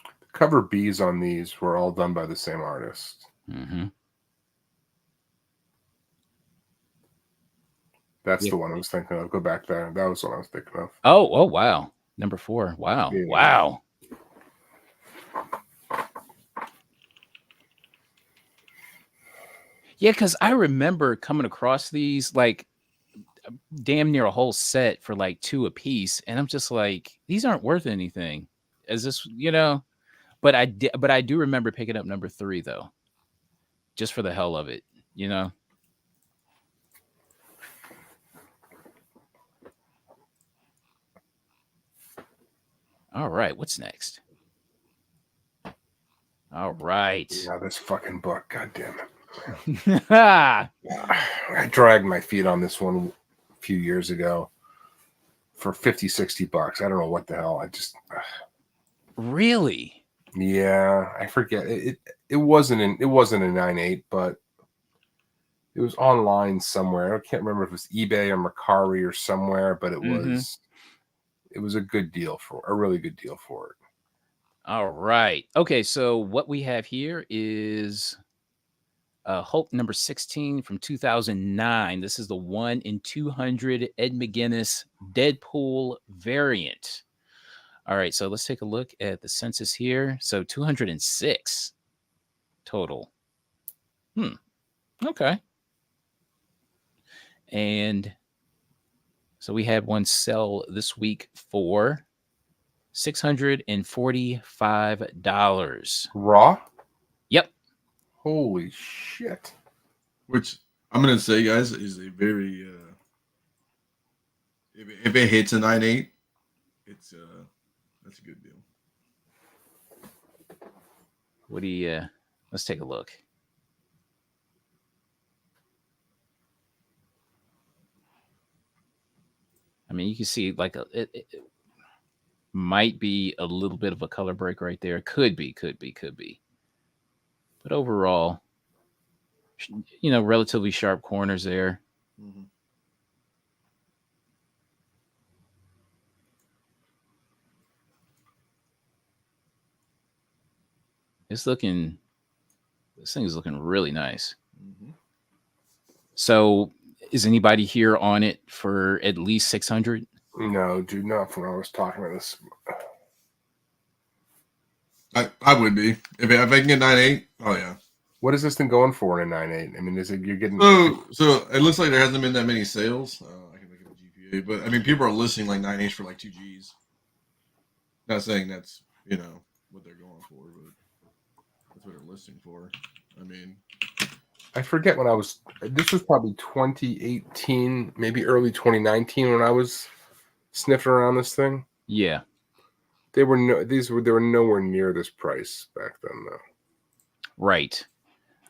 The cover B's on these were all done by the same artist. Mm-hmm. That's the one I was thinking of. Go back there. That was what I was thinking of. Oh wow. Number 4. Wow. Yeah. Wow. Yeah, because I remember coming across these like damn near a whole set for like $2 a piece, and I'm just like, these aren't worth anything. Is this, But I do remember picking up number 3 though, just for the hell of it, All right, what's next? All right. Yeah, this fucking book. God damn it. I dragged my feet on this one a few years ago for $50-$60. I don't know what the hell. I just really. Yeah, I forget. It wasn't a 9.8, but it was online somewhere. I can't remember if it was eBay or Mercari or somewhere, but it was a good deal a really good deal for it. All right. Okay, so what we have here is Holt number 16 from 2009. This is the 1 in 200 Ed McGuinness Deadpool variant. All right, so let's take a look at the census here. So 206 total. Okay. And so we had one sell this week for $645. Raw? Yep. Holy shit. Which I'm going to say, guys, is a very... if it hits a 9.8, that's a good deal. What do you... let's take a look. I mean, you can see like it might be a little bit of a color break right there. Could be. But overall, relatively sharp corners there. Mm-hmm. This thing is looking really nice. Mm-hmm. So is anybody here on it for at least 600? No, dude, not from when I was talking about this. I would be. If I can get 9.8, oh yeah. What is this thing going for in a 9.8? I mean, is it you're getting... So it looks like there hasn't been that many sales. I can look at the GPA, but I mean, people are listing like 9.8 for like 2 Gs. Not saying that's what they're going for, but that's what they're listing for. I mean, I forget when this was probably 2018, maybe early 2019 when I was sniffing around this thing. Yeah. They were nowhere near this price back then, though. Right.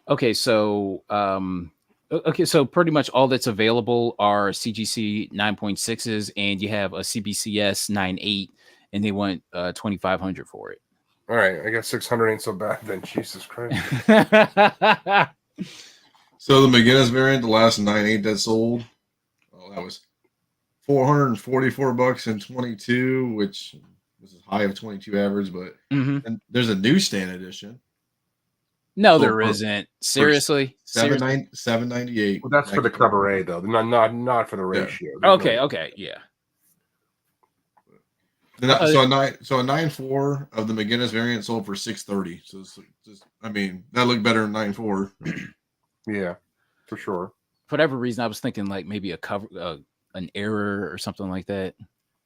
Okay, so so pretty much all that's available are CGC 9.6s, and you have a CBCS 9.8, and they want $2,500 for it. All right, I guess 600 ain't so bad then. Jesus Christ. So the McGuinness variant, the last 9.8 that sold, that was $444 in 22, which was a high of 22 average, but and there's a newsstand edition. No, there isn't. Seriously? $798. Well, that's for the cover A, though. Not for the ratio. Yeah. Okay, yeah. So a 9.4 of the McGuinness variant sold for $630. So it's just, I mean, that looked better than 9.4. Yeah, for sure. For whatever reason, I was thinking like maybe a cover, an error or something like that.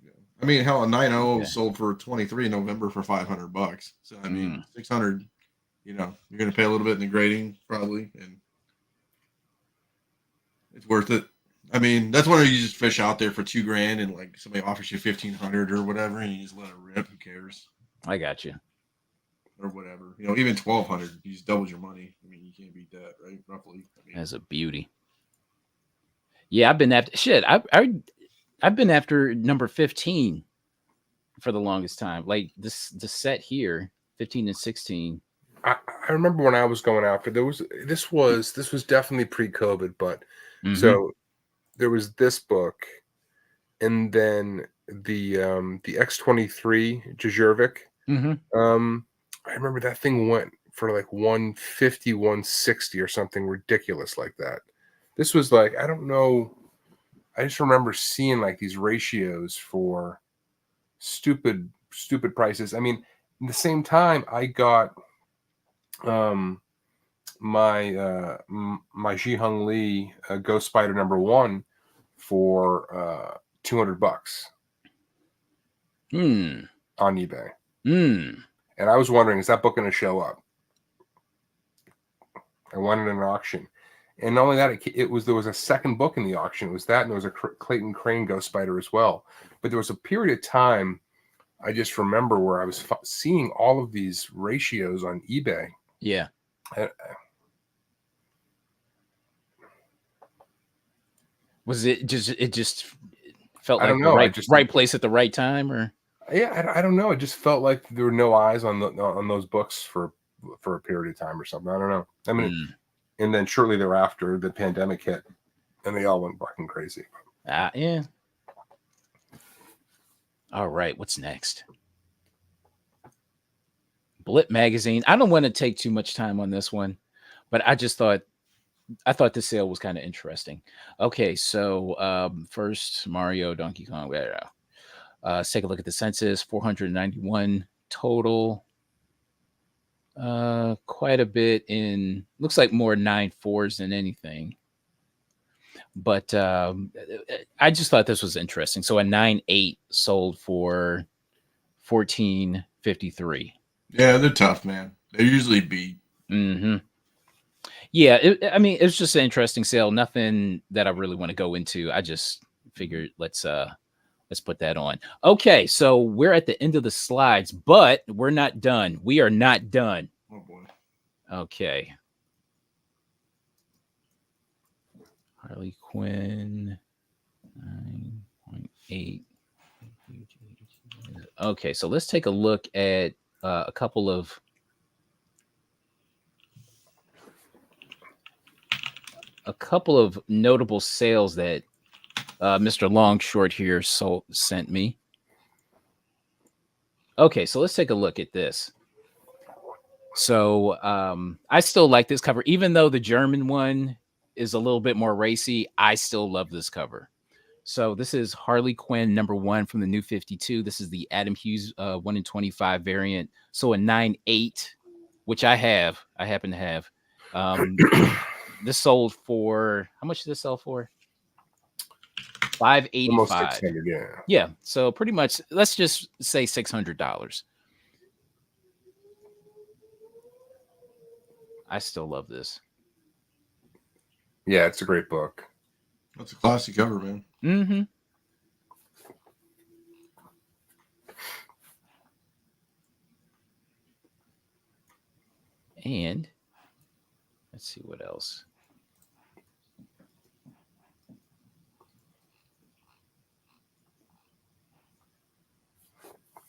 Yeah. I mean, hell, a 9.0 sold for 23 in November for $500. So I mean, 600. You're going to pay a little bit in the grading probably, and it's worth it. I mean, that's when you just fish out there for $2,000 and like somebody offers you $1,500 or whatever, and you just let it rip. Who cares? I got you. Or whatever. Even $1,200, you just doubled your money. I mean, you can't beat that, right? Roughly. That's a beauty. Yeah, I've been after shit. I've been after number 15 for the longest time. Like the set here, 15 and 16. I remember when I was going after this was definitely pre-COVID, but so there was this book, and then the X-23 Jajurvik. I remember that thing went for like 150, 160 or something ridiculous like that. This was like, I don't know. I just remember seeing like these ratios for stupid prices. I mean, at the same time, I got my Ji-Hung Lee Ghost Spider #1 for $200 on eBay. And I was wondering, is that book going to show up? I won it in an auction. And not only that, there was a second book in the auction. It was that, and there was a Clayton Crane Ghost Spider as well. But there was a period of time I just remember where I was seeing all of these ratios on eBay. Yeah. Was it just felt like the right place at the right time, or? Yeah, I don't know. It just felt like there were no eyes on those books for a period of time or something. I don't know. I mean, and then shortly thereafter, the pandemic hit, and they all went fucking crazy. Yeah. All right, what's next? Blip magazine. I don't want to take too much time on this one, but I thought the sale was kind of interesting. Okay, so first Mario, Donkey Kong. Let's take a look at the census. 491 total. Quite a bit in. Looks like more 9.4s than anything. But I just thought this was interesting. So a 9.8 sold for $14.53. Yeah, they're tough, man. They usually beat. Mm-hmm. Yeah, it's just an interesting sale. Nothing that I really want to go into. I just figured let's put that on. Okay, so we're at the end of the slides, but we're not done. We are not done. Oh boy. Okay. Harley Quinn 9.8. Okay, so let's take a look at a couple of notable sales that Mr. Longshort here sent me. Okay, so let's take a look at this. So I still like this cover, even though the German one is a little bit more racy. I still love this cover. So this is Harley Quinn #1 from the New 52. This is the Adam Hughes 1 in 25 variant. So a 9.8, which I happen to have. This sold for, how much did this sell for? $585. Almost $600, yeah. Yeah, so pretty much, let's just say $600. I still love this. Yeah, it's a great book. That's a classy cover, man. Mm-hmm. And let's see what else.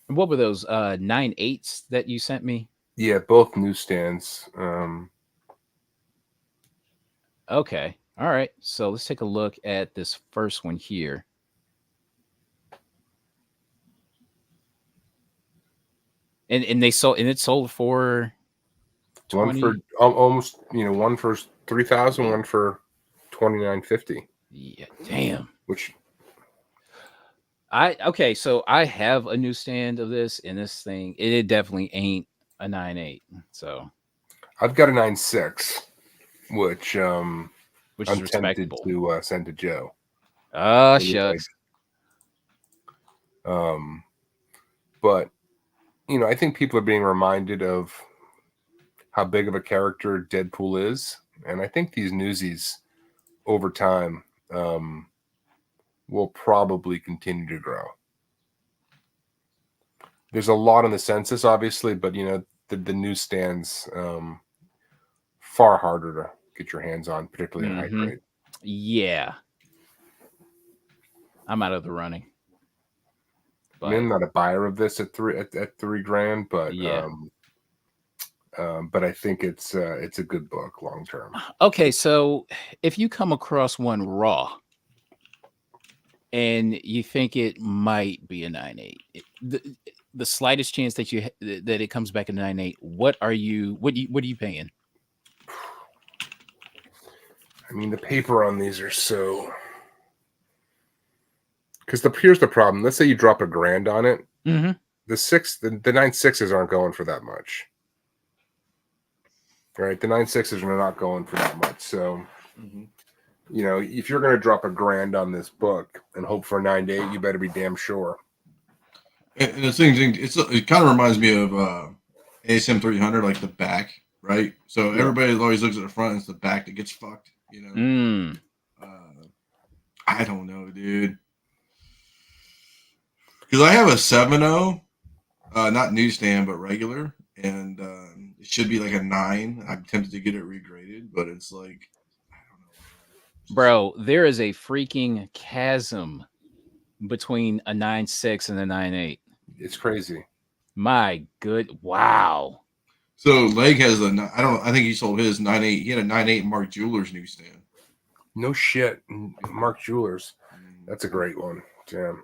What were those 9.8s that you sent me? Yeah, both newsstands. Okay. All right. So let's take a look at this first one here. And it sold for 20. One for almost, one for $3,000, one for $29.50. Yeah, damn. Which so I have a newsstand of this, and this thing, it definitely ain't a 9.8. So I've got a 9.6, which is I'm tempted respectable to send to Joe. Shucks. But I think people are being reminded of how big of a character Deadpool is, and I think these newsies over time will probably continue to grow. There's a lot on the census, obviously, but the newsstands far harder to get your hands on, particularly in high grade. Yeah, I'm out of the running. But I'm not a buyer of this at $3,000, but yeah. But I think it's a good book long term. Okay, so if you come across one raw and you think it might be a 9.8, the slightest chance that that it comes back a 9.8, what are you paying? I mean, the paper on these are so. Because here's the problem. Let's say you drop $1,000 on it. Mm-hmm. The 9.6s aren't going for that much. Right, the 9.6s are not going for that much. So, if you're going to drop $1,000 on this book and hope for a 9.8, you better be damn sure. And the thing, it kind of reminds me of ASM 300, like the back, right? So everybody always looks at the front, and it's the back that gets fucked. I don't know, dude. Because I have a 7.0, Not newsstand, but regular, and it should be like a 9. I'm tempted to get it regraded, but it's like I don't know. Bro, there is a freaking chasm between a 9.6 and a 9.8. It's crazy. My good, wow. So Leg has I think he sold his 9.8. He had a 9.8 Mark Jewelers newsstand. No shit, Mark Jewelers. That's a great one. Damn.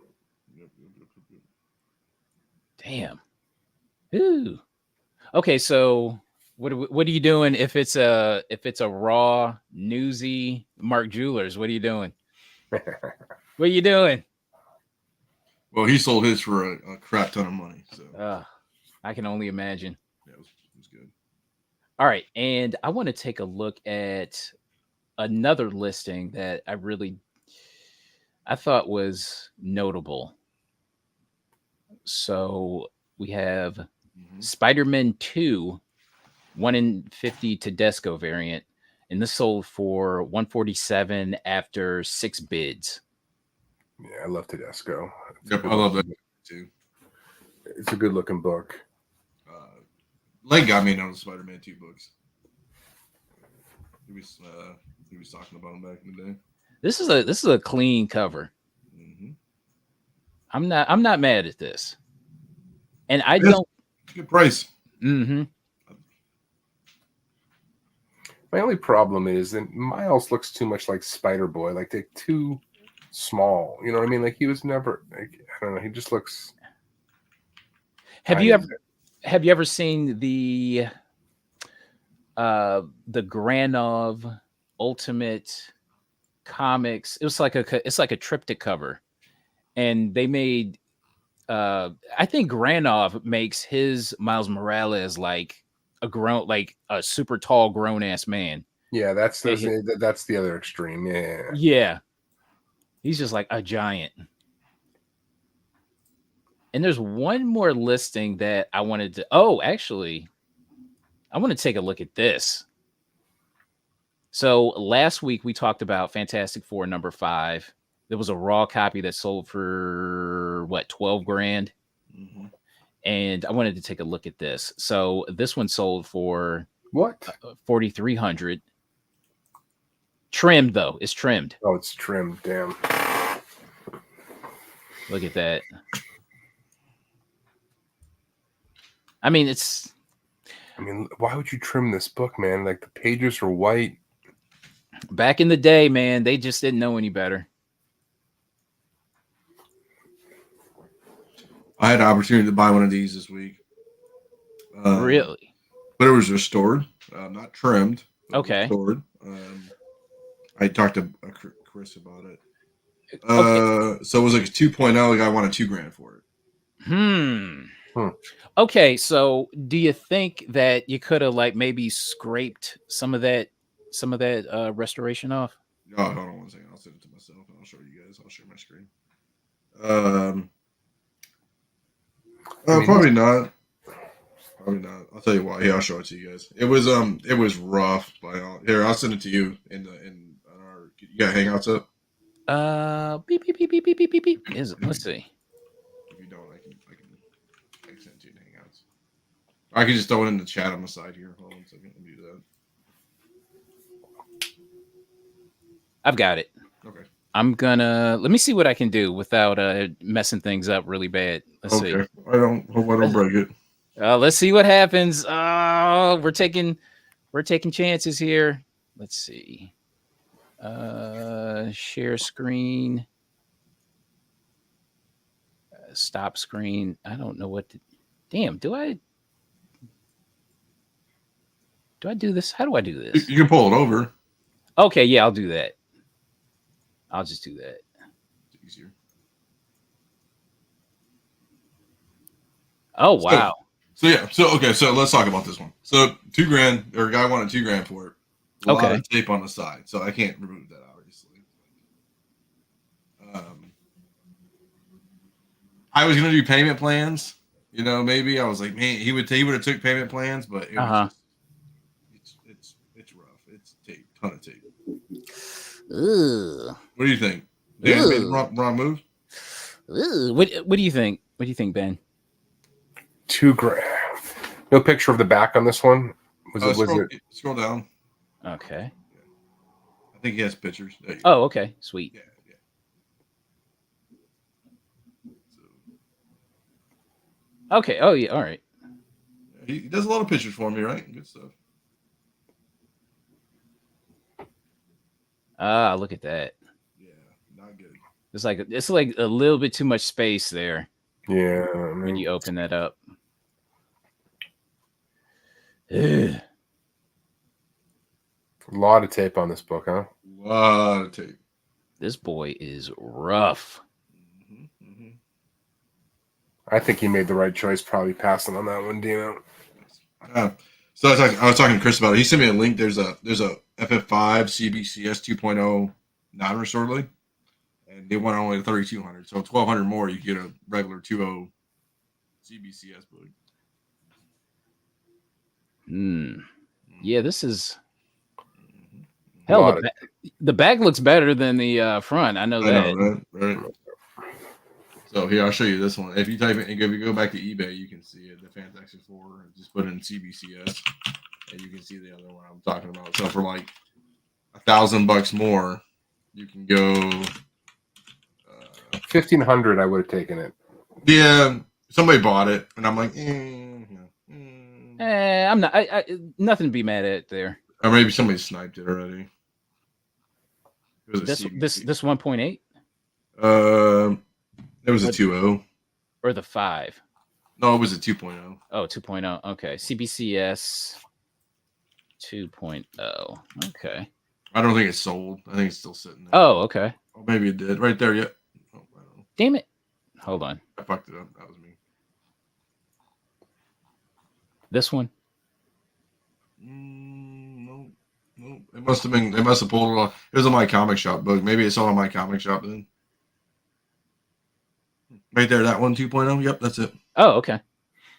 Ooh. Okay, so what are you doing if it's a raw newsy Mark Jewelers? What are you doing? What are you doing? Well, he sold his for a crap ton of money. So I can only imagine. Yeah, it was good. All right, and I want to take a look at another listing that I thought was notable. So we have Spider-Man 2, 1 in 50 Tedesco variant, and this sold for $147 after 6 bids. Yeah, I love Tedesco. Yep, I love that too. It's a good looking book. Leg got me into the Spider-Man 2 books. He was talking about them back in the day. This is a clean cover. Mm-hmm. I'm not mad at this, and I don't. Good price. Mm-hmm. My only problem is that Miles looks too much like Spider-Boy. Like they're too small. You know what I mean? Like he was never. Like, I don't know. He just looks. Have you ever seen the Granov Ultimate Comics? It's like a triptych cover, and they made. I think Granov makes his Miles Morales like a super tall grown ass man. Yeah, that's the other extreme. Yeah, he's just like a giant. And there's one more listing that I wanted to. Oh, actually, I want to take a look at this. So last week we talked about Fantastic Four #5. There was a raw copy that sold for what, $12,000, and I wanted to take a look at this. So this one sold for what, $4,300. Trimmed though, it's trimmed. Oh, it's trimmed. Damn. Look at that. I mean, why would you trim this book, man? Like the pages are white. Back in the day, man, they just didn't know any better. I had an opportunity to buy one of these this week. Really? But it was restored, not trimmed. Okay. Restored. I talked to Chris about it. Okay. So it was like a 2.0. The guy wanted $2,000 for it. Okay, so do you think that you could have like maybe scraped some of that restoration off? Oh, hold on one second. I'll send it to myself and I'll show you guys. I'll share my screen. Probably not. Probably not. I'll tell you why. Here, I'll show it to you guys. It was rough by all. Here, I'll send it to you in our. You got Hangouts up? Beep beep beep beep beep beep beep. Let's see. If you don't, I can send it to you in Hangouts. I can just throw it in the chat on the side here. Hold on a second. Let me do that. I've got it. Okay. Let me see what I can do without messing things up really bad. Let's see. I hope I don't break it. Let's see what happens. We're taking chances here. Let's see. Share screen. Stop screen. I don't know what to. Damn. Do I do this? How do I do this? You can pull it over. Okay. Yeah, I'll do that. I'll just do that. It's easier. Oh wow. So let's talk about this one. So $2,000, or a guy wanted $2,000 for it. A lot of tape on the side, so I can't remove that obviously. I was gonna do payment plans. You know, maybe I was like, man, he would have took payment plans, but it was just, it's rough. It's tape, ton of tape. Ugh. What do you think? Dan made the wrong move? Ugh. What do you think? What do you think, Ben? $2,000. No picture of the back on this one. Was it? Scroll down. Okay. I think he has pictures. Oh, okay. Sweet. Yeah. Okay. Oh, yeah. All right. He does a lot of pictures for me, right? Good stuff. Ah, look at that. Yeah, not good. It's like a little bit too much space there. Yeah. When you open that up. Ugh. A lot of tape on this book, huh? A lot of tape. This boy is rough. I think he made the right choice, probably passing on that one, Dino. So I was talking to Chris about it. He sent me a link. There's a FF5 CBCS 2.0 non-resortedly, and they went only 3,200. So 1,200 more, you get a regular 2.0 CBCS book. Yeah, this is hell. The back looks better than the front. I know that. Right. So here, I'll show you this one. If you type it, if you go back to eBay, you can see it. The Fantastic Four. Just put in CBCS, and you can see the other one I'm talking about. So for like $1,000 more, you can go 1,500. I would have taken it. Yeah, somebody bought it, and I'm like, I'm not. I nothing to be mad at there. Or maybe somebody sniped it already. This 1.8. It was a 2.0 or the 5. No, it was a 2.0. Oh, 2.0. Okay, CBCS 2.0. Okay. I don't think it's sold. I think it's still sitting there. Oh, okay. Oh, maybe it did. Right there, yeah. Oh, I don't know. Damn it. Hold on. I fucked it up. That was me. This one? No. It must have been. They must have pulled it off. It was in my comic shop book. Maybe it's all in my comic shop then. Right there, that one 2.0. Yep, that's it. Oh, okay.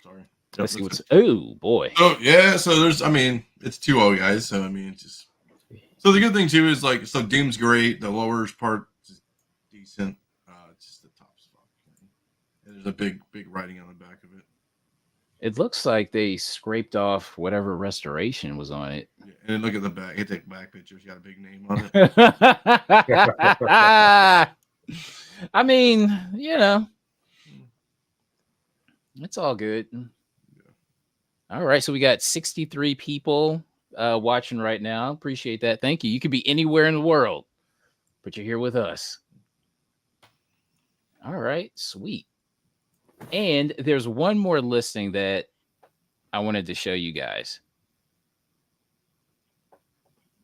Sorry. Yep, let's see what's. Oh boy. Oh yeah. So there's. I mean, it's 2.0, guys. So I mean, it's just. So the good thing too is like, so Doom's great. The lower part is decent. It's just the top spot. And there's a big writing on the back of it. It looks like they scraped off whatever restoration was on it. Yeah, and then look at the back. Hit the back pictures. Got a big name on it. I mean, you know, it's all good. Yeah. All right, so we got 63 people watching right now. Appreciate that. Thank you. You could be anywhere in the world, but you're here with us. All right, sweet. And there's one more listing that I wanted to show you guys.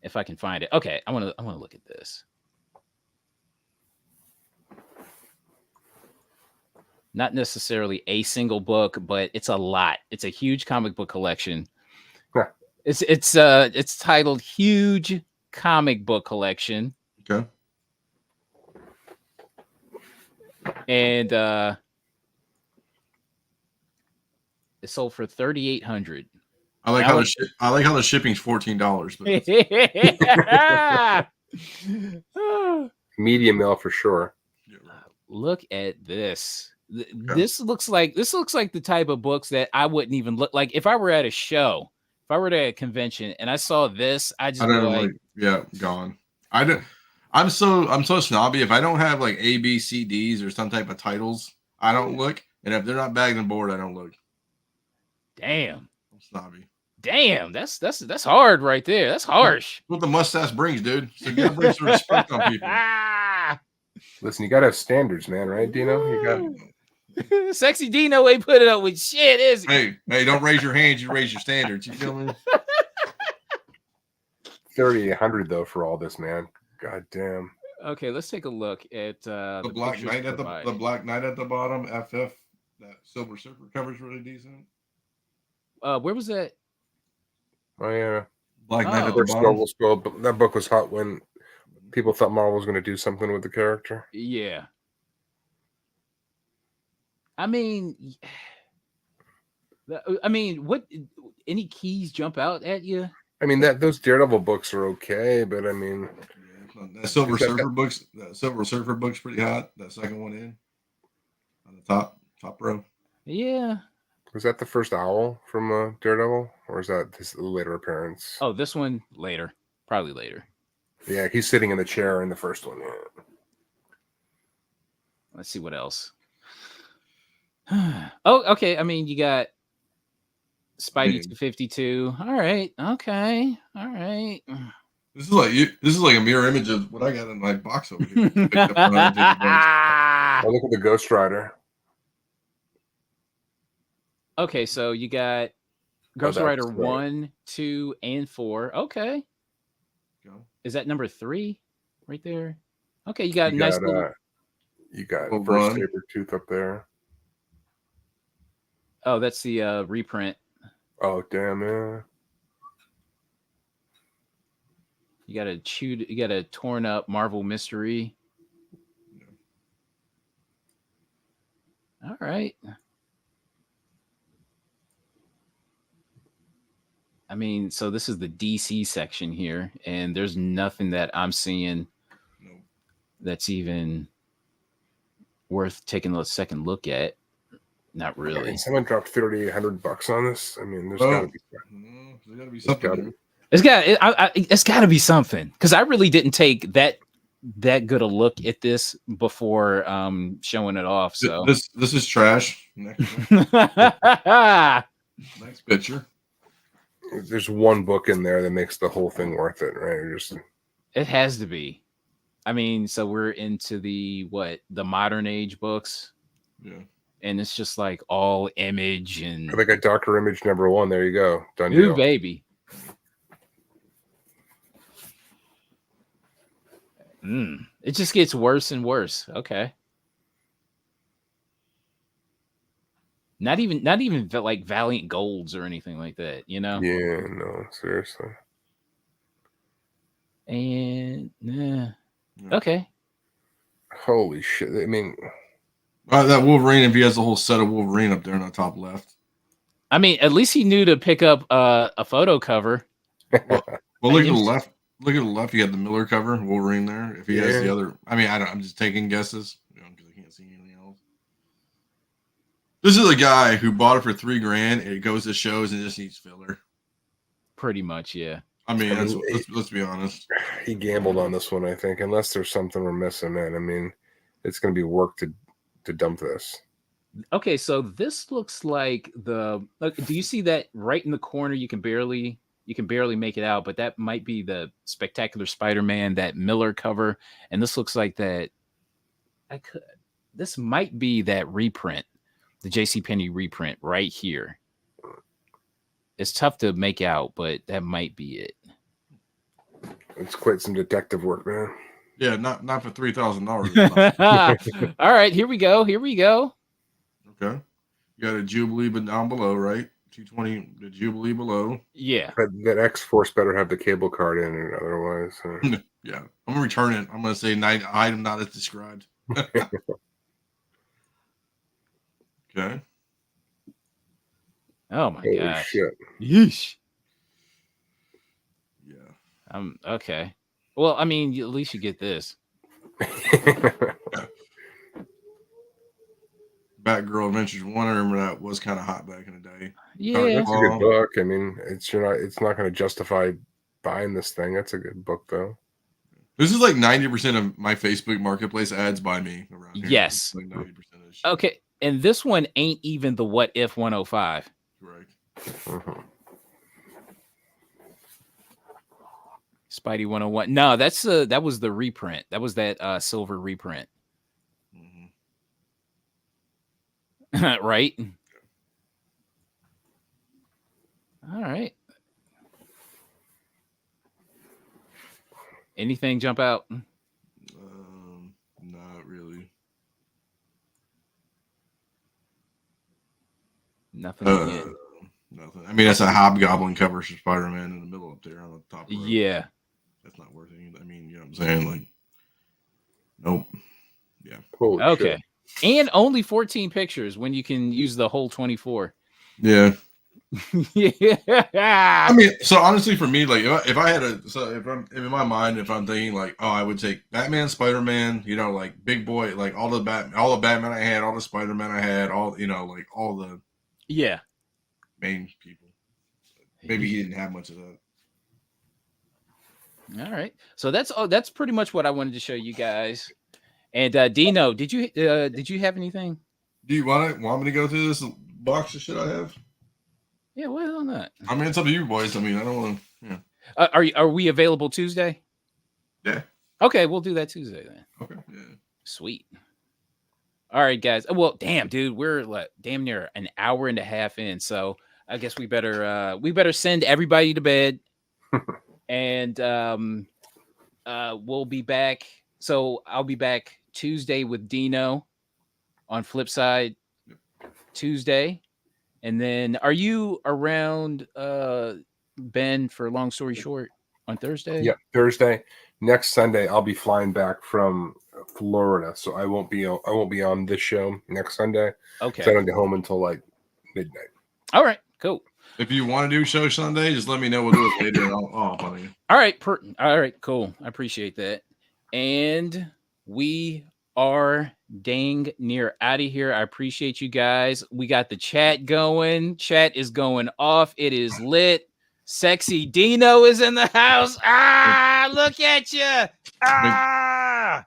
If I can find it. Okay, I want to look at this. Not necessarily a single book, but it's a lot. It's a huge comic book collection. Yeah. It's titled Huge Comic Book Collection. Okay. And it sold for $3,800. I like how the shipping's $14. But medium mail for sure. Look at this. This looks like the type of books that I wouldn't even look like if I were at a show, if I were at a convention and I saw this. I don't like, yeah, gone. I'm so snobby. If I don't have like A, B, C, D's or some type of titles, I don't look. And if they're not bagged and board, I don't look. Damn. I'm snobby. Damn, that's hard right there. That's harsh. What the mustache brings, dude. So you gotta bring some respect on people. Listen, you gotta have standards, man, right, Dino? You got Sexy Dino ain't put it up with shit, is he? Hey, don't raise your hands, you raise your standards. You feel me? 3,800 though for all this, man. God damn. Okay, let's take a look at the Black Knight at the Black Knight at the bottom. FF, that Silver Surfer cover's really decent. Where was that? Oh yeah, Black Knight at the bottom. That book was hot when people thought Marvel was going to do something with the character. Yeah. I mean, what? Any keys jump out at you? I mean, those Daredevil books are okay, but I mean, that Silver Surfer book's pretty hot. That second one in on the top row. Yeah. Was that the first owl from Daredevil, or is that this later appearance? Oh, this one later, probably later. Yeah, he's sitting in the chair in the first one. Yeah. Let's see what else. Oh, okay. I mean, you got Spidey 252. All right. Okay. All right. This is like a mirror image of what I got in my box over here. Oh, look at the Ghost Rider. Okay, so you got Ghost Rider 1, 2, and 4. Okay. Is that number 3 right there? Okay, you got a nice little. You got first Sabretooth up there. Oh, that's the reprint. Oh, damn, yeah. You got a torn up Marvel Mystery. All right. I mean, so this is the DC section here, and there's nothing that I'm seeing that's even worth taking a second look at. Not really. I mean, someone dropped $3,800 on this. I mean, there's got to be something. It's got to be something, because I really didn't take that good a look at this before showing it off. So this is trash. Next picture. There's one book in there that makes the whole thing worth it, right? It has to be. I mean, so we're into the modern age books. Yeah. And it's just like all Image and I think I Doctor Image #1. There you go. Done deal. Ooh, baby. It just gets worse and worse. Okay. Not even like Valiant Golds or anything like that, you know? Yeah, no, seriously. And okay. Holy shit. I mean, that Wolverine, if he has the whole set of Wolverine up there in the top left. I mean, at least he knew to pick up a photo cover. Well, look at the left. Look at the left. You got the Miller cover, Wolverine there. If he has the other, I mean, I'm just taking guesses, because I can't see anything else. This is a guy who bought it for $3,000, and it goes to shows and just needs filler. Pretty much, yeah. I mean, let's be honest. He gambled on this one, I think. Unless there's something we're missing, man. I mean, it's going to be work to dump this. Okay, so this looks like do you see that right in the corner? You can barely make it out, but that might be the Spectacular Spider-Man, that Miller cover, and this looks like that. This might be that reprint, the JCPenney reprint right here. It's tough to make out, but that might be it. It's quite some detective work, man. Yeah, not for $3,000. All right, here we go. Okay, you got a Jubilee, but down below, right? 220, the Jubilee below. Yeah, that X-Force better have the cable card in it, otherwise. Yeah, I'm gonna return it. I'm gonna say item not as described. Okay. Oh my gosh. Shit. Yeesh. Yeah. Okay. Well, I mean, at least you get this. Batgirl Adventures 1, I remember that was kind of hot back in the day. Yeah. That's a good book. I mean, it's not going to justify buying this thing. That's a good book, though. This is like 90% of my Facebook Marketplace ads by me around here. Yes. Like 90% of shit. Okay. And this one ain't even the What If 105. Correct. Mm-hmm. Spidey 101. No, that was the reprint. That was that silver reprint. Mm-hmm. Right? All right. Anything jump out? Not really. Nothing. Nothing. I mean, that's a Hobgoblin cover for Spider-Man in the middle up there on the top. Row. Yeah. That's not worth anything. I mean, you know what I'm saying? Like, nope. Yeah. Holy okay. Shit. And only 14 pictures when you can use the whole 24. Yeah. Yeah. I mean, so honestly, for me, like, if I'm in my mind, if I'm thinking like, oh, I would take Batman, Spider-Man, like big boy, like all the Batman I had, all the Spider-Man I had, all, like all the Yeah. Main people. Maybe he didn't have much of that. All right. So that's pretty much what I wanted to show you guys. And Dino, did you have anything? Do you want me to go through this box of shit I have? Yeah, well not. I mean, it's up to you boys. I mean, I don't want to. Yeah. Are we available Tuesday? Yeah. Okay, we'll do that Tuesday then. Okay. Yeah. Sweet. All right, guys. Well, damn, dude, we're like damn near an hour and a half in, so I guess we better send everybody to bed, and we'll be back. So I'll be back Tuesday with Dino on Flipside Tuesday, and then are you around, Ben, for Long Story Short on Thursday? Yeah, Thursday. Next Sunday, I'll be flying back from Florida, so I won't be on this show next Sunday. Okay. So I don't get home until like midnight. All right, cool. If you want to do show Sunday, just let me know. We'll do it later. I'll bother you. All right, all right, cool. I appreciate that. And we are dang near out of here. I appreciate you guys. We got the chat going. Chat is going off. It is lit. Sexy Dino is in the house. Ah, look at you. Ah.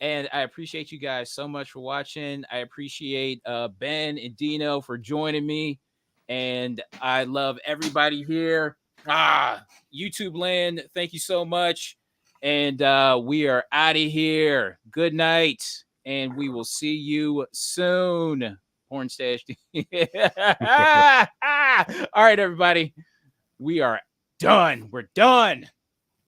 And I appreciate you guys so much for watching. I appreciate Ben and Dino for joining me. And I love everybody here. YouTube land, thank you so much. And we are out of here. Good night. And we will see you soon. Porn stash. All right, everybody. We are done. We're done.